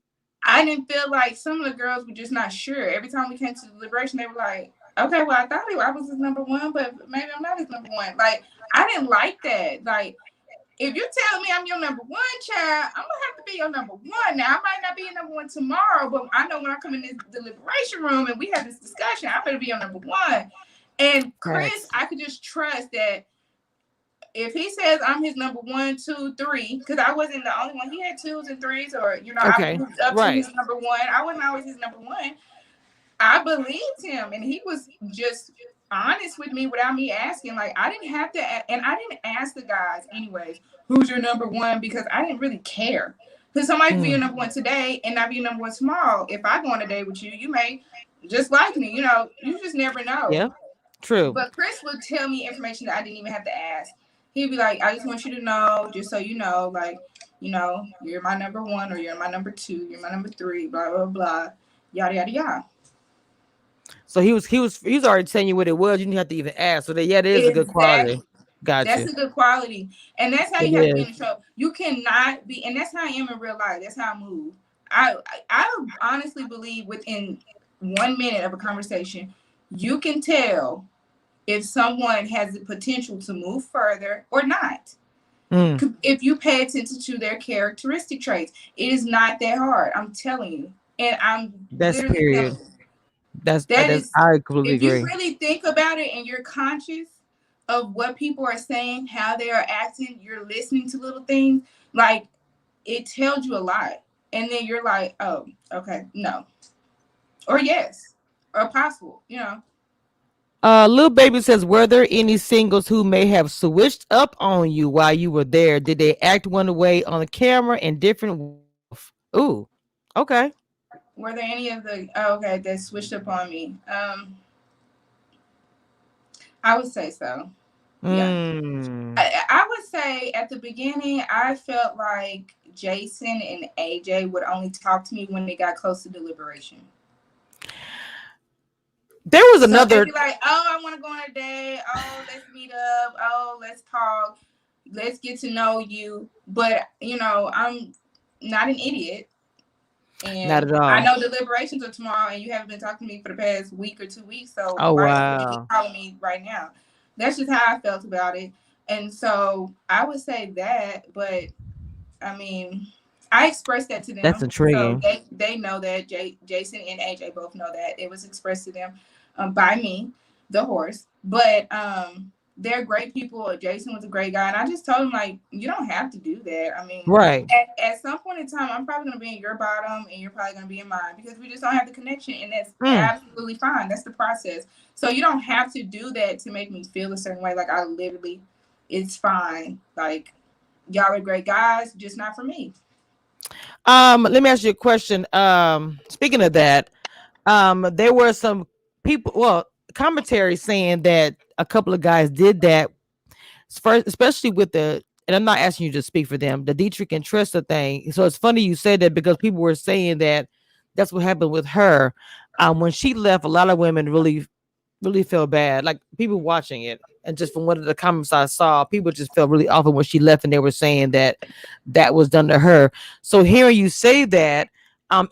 Speaker 3: I didn't feel like some of the girls were just not sure. Every time we came to the liberation, they were like, okay, well, I thought I was his number one, but maybe I'm not his number one. Like, I didn't like that. Like, if you tell me I'm your number one child, I'm gonna have to be your number one. Now, I might not be your number one tomorrow, but I know when I come in this deliberation room and we have this discussion, I better be your number one. And Chris,
Speaker 1: facts.
Speaker 3: I could just trust that if he says I'm his number one, two, three, because I wasn't the only one. He had twos and threes, or I
Speaker 1: Okay,
Speaker 3: moved up to
Speaker 1: right.
Speaker 3: his number one. I wasn't always his number one. I believed him, and he was just honest with me without me asking. Like I didn't have to, and I didn't ask the guys anyways. Who's your number one? Because I didn't really care. Because somebody could be your
Speaker 1: Mm,
Speaker 3: number one today and not be your number one tomorrow. If I go on a date with you, you may just like me. You know, you just never know.
Speaker 1: yeah, true.
Speaker 3: But Chris would tell me information that I didn't even have to ask. He'd be like, I just want you to know, just so you know, like, you're my number one or you're my number two, you're my number three, blah, blah, blah, yada, yada, yada.
Speaker 1: So he was already telling you what it was. You didn't have to even ask. So that yeah, it is a good quality.
Speaker 3: Exactly.
Speaker 1: Got
Speaker 3: That's
Speaker 1: you.
Speaker 3: a good quality. And that's how
Speaker 1: It
Speaker 3: you have to be in
Speaker 1: is.
Speaker 3: the show. You cannot be, and that's how I am in real life. That's how I move. I honestly believe within 1 minute of a conversation, you can tell if someone has the potential to move further or not.
Speaker 1: Mm,
Speaker 3: If you pay attention to their characteristic traits, it is not that hard. I'm telling you. And I'm
Speaker 1: that's
Speaker 3: literally telling
Speaker 1: period.
Speaker 3: you. That
Speaker 1: That's
Speaker 3: is,
Speaker 1: I completely
Speaker 3: if you
Speaker 1: agree.
Speaker 3: really think about it and you're conscious of what people are saying, how they are acting, you're listening to little things, like it tells you a lot. And then you're like, oh, okay, no. Or yes. Or possible.
Speaker 1: Little baby says, were there any singles who may have switched up on you while you were there? Did they act one way on the camera and different? Ooh, okay.
Speaker 3: Were there any of the okay that switched up on me? I would say so. Yeah.
Speaker 1: Mm.
Speaker 3: I would say at the beginning, I felt like Jason and AJ would only talk to me when they got close to deliberation.
Speaker 1: There was
Speaker 3: So they'd
Speaker 1: another.
Speaker 3: be like, oh, I want to go on a date. Oh, let's meet up. Oh, let's talk. Let's get to know you. But, I'm not an idiot.
Speaker 1: Not
Speaker 3: And
Speaker 1: at
Speaker 3: I
Speaker 1: all.
Speaker 3: know deliberations are tomorrow, and you haven't been talking to me for the past week or 2 weeks. So
Speaker 1: Oh
Speaker 3: why are you
Speaker 1: wow.
Speaker 3: calling me right now? That's just how I felt about it. And so I would say that, but I mean, I expressed that to
Speaker 1: That's
Speaker 3: them, so
Speaker 1: intriguing.
Speaker 3: they know that. Jason and AJ both know that it was expressed to them by me, the horse. But they're great people. Jason was a great guy, and I just told him like, you don't have to do that. I mean,
Speaker 1: Right.
Speaker 3: at some point in time, I'm probably gonna be in your bottom, and you're probably gonna be in mine because we just don't have the connection, and that's
Speaker 1: Mm.
Speaker 3: absolutely fine. That's the process. So you don't have to do that to make me feel a certain way. Like I literally it's fine. Like, y'all are great guys, just not for me.
Speaker 1: Let me ask you a question. Speaking of that, there were some people, well, commentary saying that a couple of guys did that first, especially with the. And I'm not asking you to speak for them, the Dietrich and Trista thing. So it's funny you said that because people were saying that that's what happened with her. When she left, a lot of women really felt bad. Like people watching it, and just from one of the comments I saw, people just felt really awful when she left, and they were saying that that was done to her. So hearing you say that,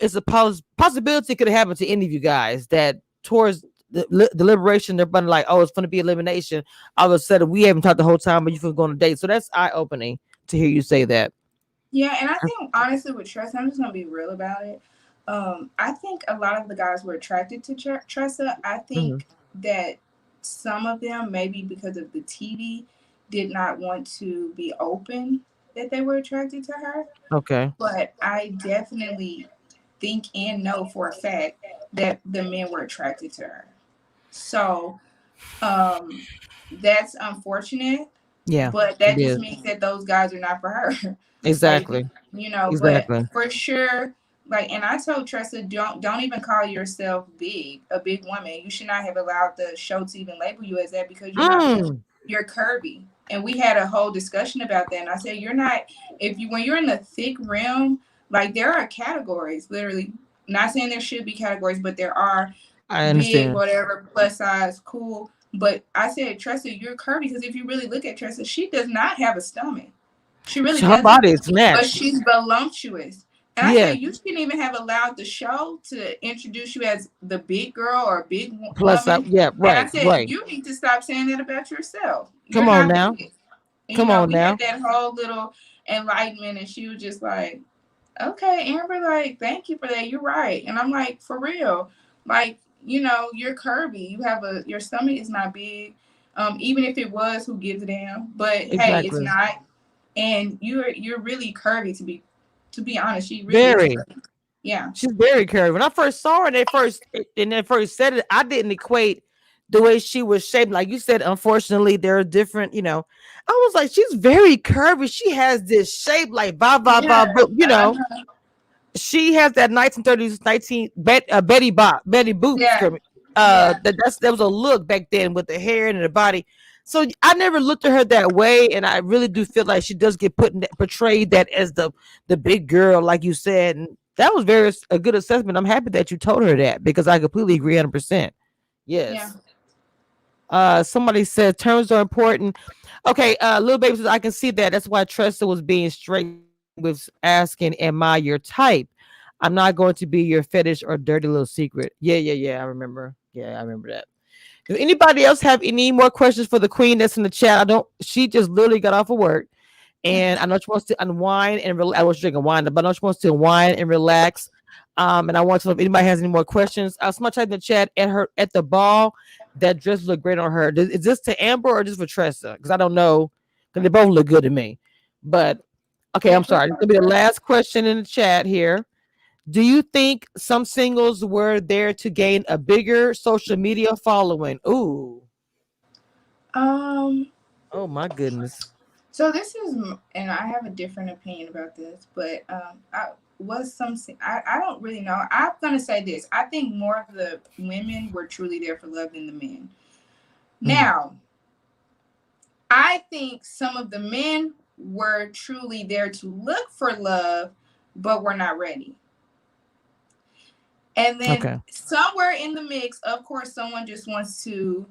Speaker 1: it's a possibility it could have happened to any of you guys. That towards the liberation, they're like, oh, it's going to be elimination. All of a sudden, we haven't talked the whole time, but you can go on a date. So that's eye opening to hear you say that.
Speaker 3: Yeah, and I think honestly with Tressa, I'm just gonna be real about it. I think a lot of the guys were attracted to Tressa. I
Speaker 1: Hmm.
Speaker 3: think that some of them, maybe because of the TV, did not want to be open that they were attracted to her.
Speaker 1: Okay.
Speaker 3: But I definitely think and know for a fact that the men were attracted to her. So um, that's unfortunate,
Speaker 1: Yeah,
Speaker 3: but
Speaker 1: it
Speaker 3: that just
Speaker 1: is.
Speaker 3: means that those guys are not for her. Like,
Speaker 1: Exactly.
Speaker 3: but
Speaker 1: Exactly.
Speaker 3: for sure, like, and I told Tressa, don't even call yourself a big woman. You should not have allowed the show to even label you as that because you're not big.
Speaker 1: Mm.
Speaker 3: You're curvy. And we had a whole discussion about that. And I said, you're not, if you, when you're in the thick realm, like there are categories, literally, not saying there should be categories, but there are
Speaker 1: I
Speaker 3: big,
Speaker 1: understand.
Speaker 3: whatever, plus size, cool. But I said, Tressa, you're curvy because if you really look at Tressa, she does not have a stomach. She really
Speaker 1: So her
Speaker 3: doesn't.
Speaker 1: body is
Speaker 3: But
Speaker 1: snatched.
Speaker 3: she's voluptuous. And I said,
Speaker 1: Yes.
Speaker 3: you shouldn't even have allowed the show to introduce you as the big girl or big
Speaker 1: Plus up.
Speaker 3: woman.
Speaker 1: Yeah.
Speaker 3: And I
Speaker 1: Right.
Speaker 3: said,
Speaker 1: Right.
Speaker 3: you need to stop saying that about yourself. You're
Speaker 1: Come on
Speaker 3: not
Speaker 1: now.
Speaker 3: big.
Speaker 1: Come on
Speaker 3: We had
Speaker 1: now.
Speaker 3: that whole little enlightenment, and she was just like, okay, Amber, like, thank you for that. You're right. And I'm like, for real. Like, you're curvy. You have your stomach is not big. Even if it was, who gives a damn? But hey, it's
Speaker 1: Exactly.
Speaker 3: not. And you're really curvy to be honest. She really is
Speaker 1: Very.
Speaker 3: curvy. Yeah.
Speaker 1: She's very curvy. When I first saw her, and they first said it, I didn't equate the way she was shaped. Like you said, unfortunately, there are different. I was like, she's very curvy. She has this shape like ba ba ba.
Speaker 3: Yeah.
Speaker 1: But
Speaker 3: Uh-huh.
Speaker 1: she has that 1930s Betty Boop
Speaker 3: Yeah.
Speaker 1: skirt.
Speaker 3: Yeah.
Speaker 1: That was a look back then with the hair and the body. So I never looked at her that way, and I really do feel like she does get portrayed that as the big girl, like you said, and that was a good assessment. I'm happy that you told her that because I completely agree 100%.
Speaker 3: Yeah.
Speaker 1: Yes. Somebody said terms are important. Okay, little baby says I can see that. That's why Tressa was being straight with asking, "Am I your type? I'm not going to be your fetish or dirty little secret." Yeah, yeah, yeah. I remember. Yeah, I remember that. Does anybody else have any more questions for the queen that's in the chat? I don't. She just literally got off of work, and I know she wants to unwind and I was drinking wine, but I know she wants to unwind and relax. And I want to know if anybody has any more questions. Somebody type in the chat at the ball. That dress looked great on her. Is this to Amber or just for Tressa? Because I don't know. Because they both look good to me. But okay, I'm
Speaker 3: It was
Speaker 1: sorry. This will be the last question in the chat here. Do you think some singles were there to gain a bigger social media following? Ooh.
Speaker 3: um
Speaker 1: Oh my goodness.
Speaker 3: so this is, and I have a different opinion about this, but I was some. I don't really know. I'm gonna say this. I think more of the women were truly there for love than the men.
Speaker 1: Mm,
Speaker 3: Now, I think some of the men were truly there to look for love, but were not ready. And then
Speaker 1: okay.
Speaker 3: somewhere in the mix, of course, someone just wants to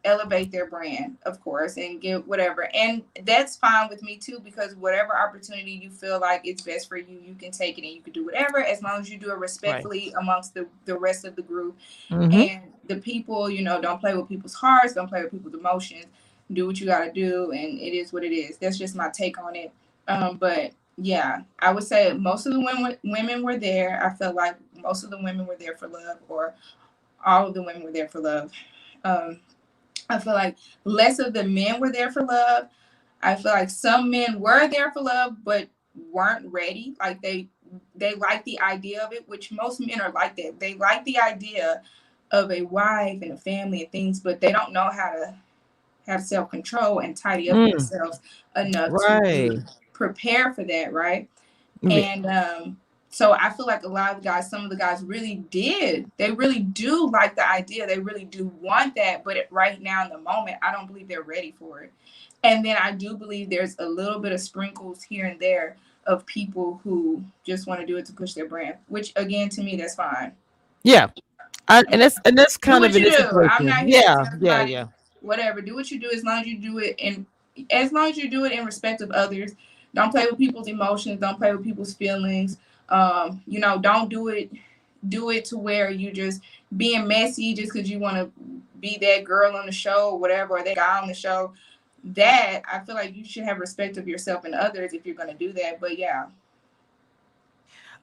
Speaker 3: elevate their brand, of course, and give whatever. And that's fine with me too, because whatever opportunity you feel like it's best for you, you can take it and you can do whatever as long as you do it
Speaker 1: Right.
Speaker 3: respectfully amongst the rest of the group.
Speaker 1: Mm-hmm.
Speaker 3: And the people, don't play with people's hearts, don't play with people's emotions. Do what you got to do, and it is what it is. That's just my take on it. But yeah, I would say most of the women were there. I felt like most of the women were there for love, or all of the women were there for love. Um, I feel like less of the men were there for love. I feel like some men were there for love, but weren't ready. Like they like the idea of it, which most men are like that. They like the idea of a wife and a family and things, but they don't know have self-control and tidy up
Speaker 1: Mm,
Speaker 3: themselves enough to
Speaker 1: right.
Speaker 3: prepare for that, right?
Speaker 1: Yeah.
Speaker 3: And so I feel like a lot of the guys, some of the guys really did. They really do like the idea. They really do want that. But right now in the moment, I don't believe they're ready for it. And then I do believe there's a little bit of sprinkles here and there of people who just want to do it to push their brand, which again, to me, that's fine.
Speaker 1: Yeah.
Speaker 3: I
Speaker 1: And that's
Speaker 3: do
Speaker 1: kind
Speaker 3: what
Speaker 1: of in
Speaker 3: you
Speaker 1: this
Speaker 3: do. I'm
Speaker 1: situation.
Speaker 3: not here to
Speaker 1: Yeah.
Speaker 3: tell
Speaker 1: Yeah.
Speaker 3: somebody
Speaker 1: Yeah.
Speaker 3: whatever. Do what you do as long as you do it in as long as you do it in respect of others. Don't play with people's emotions. Don't play with people's feelings. Don't do it to where you just being messy just because you want to be that girl on the show or whatever, or that guy on the show. That I feel like you should have respect of yourself and others if you're gonna do that. But yeah.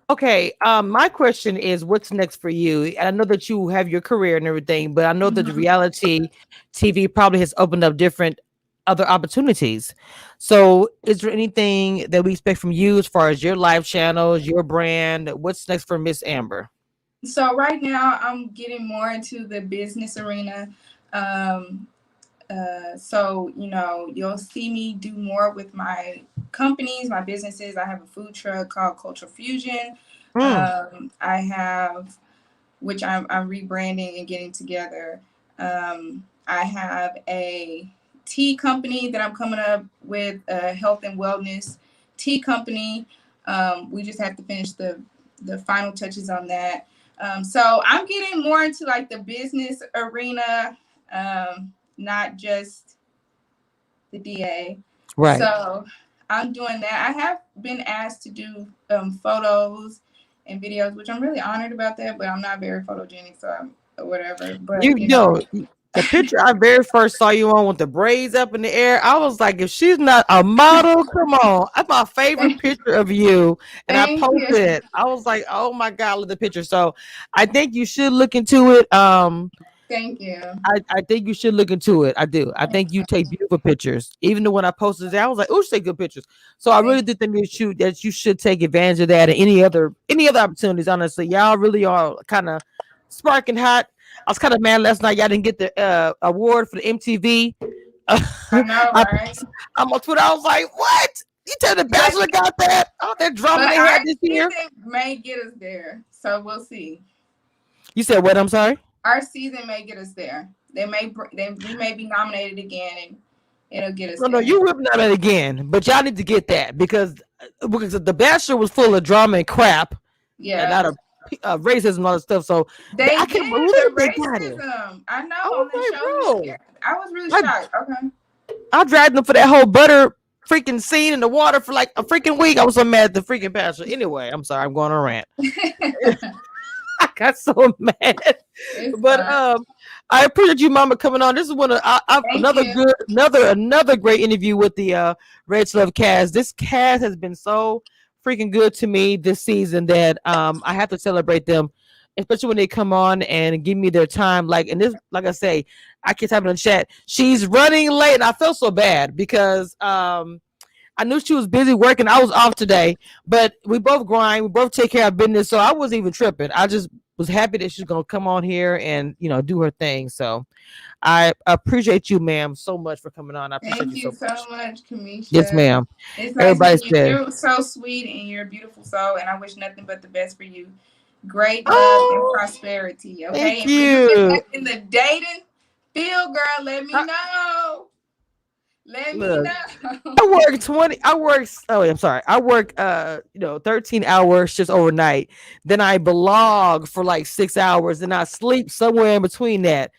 Speaker 1: Okay. My question is, what's next for you? And I know that you have your career and everything, but I know that the
Speaker 3: Mhm.
Speaker 1: reality TV probably has opened up different other opportunities. So, is there anything that we expect from you as far as your live channels, your brand? What's next for Miss Amber?
Speaker 3: So right now I'm getting more into the business arena. Um, so you'll see me do more with my companies, my businesses. I have a food truck called Cultural Fusion.
Speaker 1: Mm,
Speaker 3: I have, which I'm rebranding and getting together. I have a tea company that I'm coming up with, a health and wellness tea company. We just have to finish the final touches on that. So I'm getting more into like the business arena, not just the DA.
Speaker 1: right.
Speaker 3: So I'm doing that. I have been asked to do photos and videos, which I'm really honored about that, but I'm not very photogenic, so I'm whatever.
Speaker 1: You
Speaker 3: But
Speaker 1: know, the picture I very first saw you on with the braids up in the air, I was like, if she's not a model, come on. That's my favorite
Speaker 3: thank,
Speaker 1: picture of you. And I
Speaker 3: thank
Speaker 1: posted
Speaker 3: you.
Speaker 1: it. I was like, oh my God, look at the picture. So I think you should look into it.
Speaker 3: Thank you.
Speaker 1: I think you should look into it. I do. I think you take beautiful pictures. Even the one I posted, I was like, "Oh, she take good pictures." So I really
Speaker 3: Thank
Speaker 1: did think that you should take advantage of that and any other opportunities. Honestly, y'all really are kind of sparking hot. I was kind of mad last night. Y'all didn't get the award for the MTV.
Speaker 3: I know,
Speaker 1: I,
Speaker 3: right?
Speaker 1: I'm on Twitter. I was like, "What? You tell the
Speaker 3: But
Speaker 1: Bachelor got that? All that drama
Speaker 3: but
Speaker 1: they
Speaker 3: our
Speaker 1: had this year."
Speaker 3: season may get us there, so we'll see.
Speaker 1: You said what? I'm sorry.
Speaker 3: Our season may get us there. We may be nominated again, and it'll get us
Speaker 1: No, no,
Speaker 3: there.
Speaker 1: you whipping at it again, but y'all need to get that because the Bachelor was full of drama and crap and a
Speaker 3: Yeah,
Speaker 1: lot of racism and all that stuff. So
Speaker 3: they
Speaker 1: I can't
Speaker 3: did the
Speaker 1: believe they got it.
Speaker 3: racism. I
Speaker 1: I
Speaker 3: know
Speaker 1: was
Speaker 3: on the
Speaker 1: like,
Speaker 3: show.
Speaker 1: bro,
Speaker 3: Yeah, I was really
Speaker 1: I
Speaker 3: shocked. Okay.
Speaker 1: I dragged them for that whole butter freaking scene in the water for like a freaking week. I was so mad at the freaking Bachelor. Anyway, I'm sorry, I'm going on a rant. I got so mad.
Speaker 3: It's
Speaker 1: But
Speaker 3: fine.
Speaker 1: I appreciate you, Mama, coming on. This is
Speaker 3: Thank
Speaker 1: another
Speaker 3: you.
Speaker 1: good, another great interview with the Red Love cast. This cast has been so freaking good to me this season that I have to celebrate them, especially when they come on and give me their time. Like I say, I keep typing in the chat. She's running late, and I feel so bad because I knew she was busy working. I was off today, but we both grind. We both take care of business. So I wasn't even tripping. I just was happy that she's gonna come on here and do her thing. So I appreciate you, ma'am, so much for coming on. I appreciate
Speaker 3: Thank
Speaker 1: you
Speaker 3: you
Speaker 1: so
Speaker 3: so
Speaker 1: much.
Speaker 3: much,
Speaker 1: Yes,
Speaker 3: Kamisha.
Speaker 1: ma'am.
Speaker 3: It's nice
Speaker 1: Everybody
Speaker 3: meeting you.
Speaker 1: said,
Speaker 3: You're so sweet and you're a beautiful soul, and I wish nothing but the best for you. Great love and
Speaker 1: "Oh,
Speaker 3: prosperity,
Speaker 1: thank
Speaker 3: okay? And when you get
Speaker 1: you."
Speaker 3: back in the dating field, girl, let me
Speaker 1: I,
Speaker 3: know. Let me
Speaker 1: look,
Speaker 3: know.
Speaker 1: I work 20. I work. Oh, wait, I'm sorry. I work 13 hours just overnight. Then I blog for like 6 hours. Then I sleep somewhere in between that.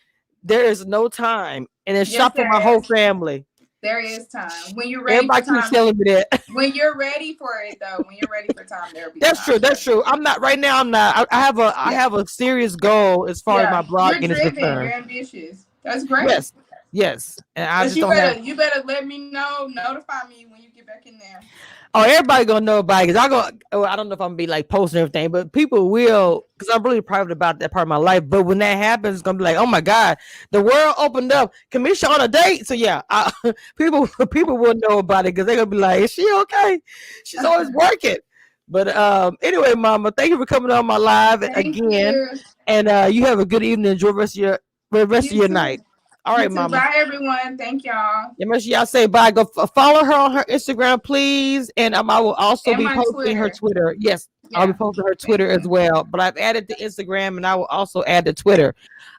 Speaker 1: There is no time, and then
Speaker 3: Yes,
Speaker 1: shop for
Speaker 3: there
Speaker 1: my whole
Speaker 3: is.
Speaker 1: family.
Speaker 3: There is time. When you're ready for
Speaker 1: Everybody keeps
Speaker 3: time,
Speaker 1: telling me that.
Speaker 3: when you're ready for it, though, when you're ready for time, there'll be
Speaker 1: That's
Speaker 3: time.
Speaker 1: true. That's true. I'm not right now. I'm not. I
Speaker 3: Yeah.
Speaker 1: have a serious goal as far as my
Speaker 3: Yeah. You're
Speaker 1: blogging is
Speaker 3: driven. You're
Speaker 1: concerned.
Speaker 3: ambitious. That's great.
Speaker 1: Yes, yes, and I
Speaker 3: But
Speaker 1: just don't have.
Speaker 3: you better let me know, notify me when you get back in there.
Speaker 1: Oh, everybody gonna know about it because I go. Oh, I don't know if I'm gonna be like posting everything, but people will because I'm really private about that part of my life. But when that happens, it's gonna be like, oh my god, the world opened up. Commission on a date. So yeah, people will know about it because they're gonna be like, is she okay? She's always working. But anyway, Mama, thank you for coming on my live
Speaker 3: Thank
Speaker 1: again,
Speaker 3: you.
Speaker 1: and you have a good evening. Enjoy the rest of your
Speaker 3: You
Speaker 1: night.
Speaker 3: too.
Speaker 1: All
Speaker 3: You
Speaker 1: right,
Speaker 3: too.
Speaker 1: Mama.
Speaker 3: Bye, everyone. Thank y'all.
Speaker 1: Yeah, make sure y'all say bye. Go follow her on her Instagram, please. And I will also
Speaker 3: And
Speaker 1: be
Speaker 3: my
Speaker 1: posting her
Speaker 3: Twitter.
Speaker 1: Twitter. Yes, I'll be
Speaker 3: Yeah.
Speaker 1: posting her
Speaker 3: Thank
Speaker 1: Twitter as
Speaker 3: you.
Speaker 1: well. But I've added the Instagram, and I will also add the Twitter.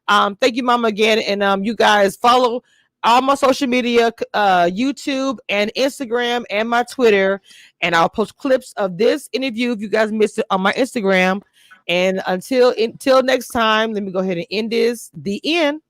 Speaker 1: Thank you, Mama, again. And you guys follow all my social media, YouTube and Instagram and my Twitter. And I'll post clips of this interview if you guys missed it on my Instagram. And until next time, let me go ahead and end this. The end.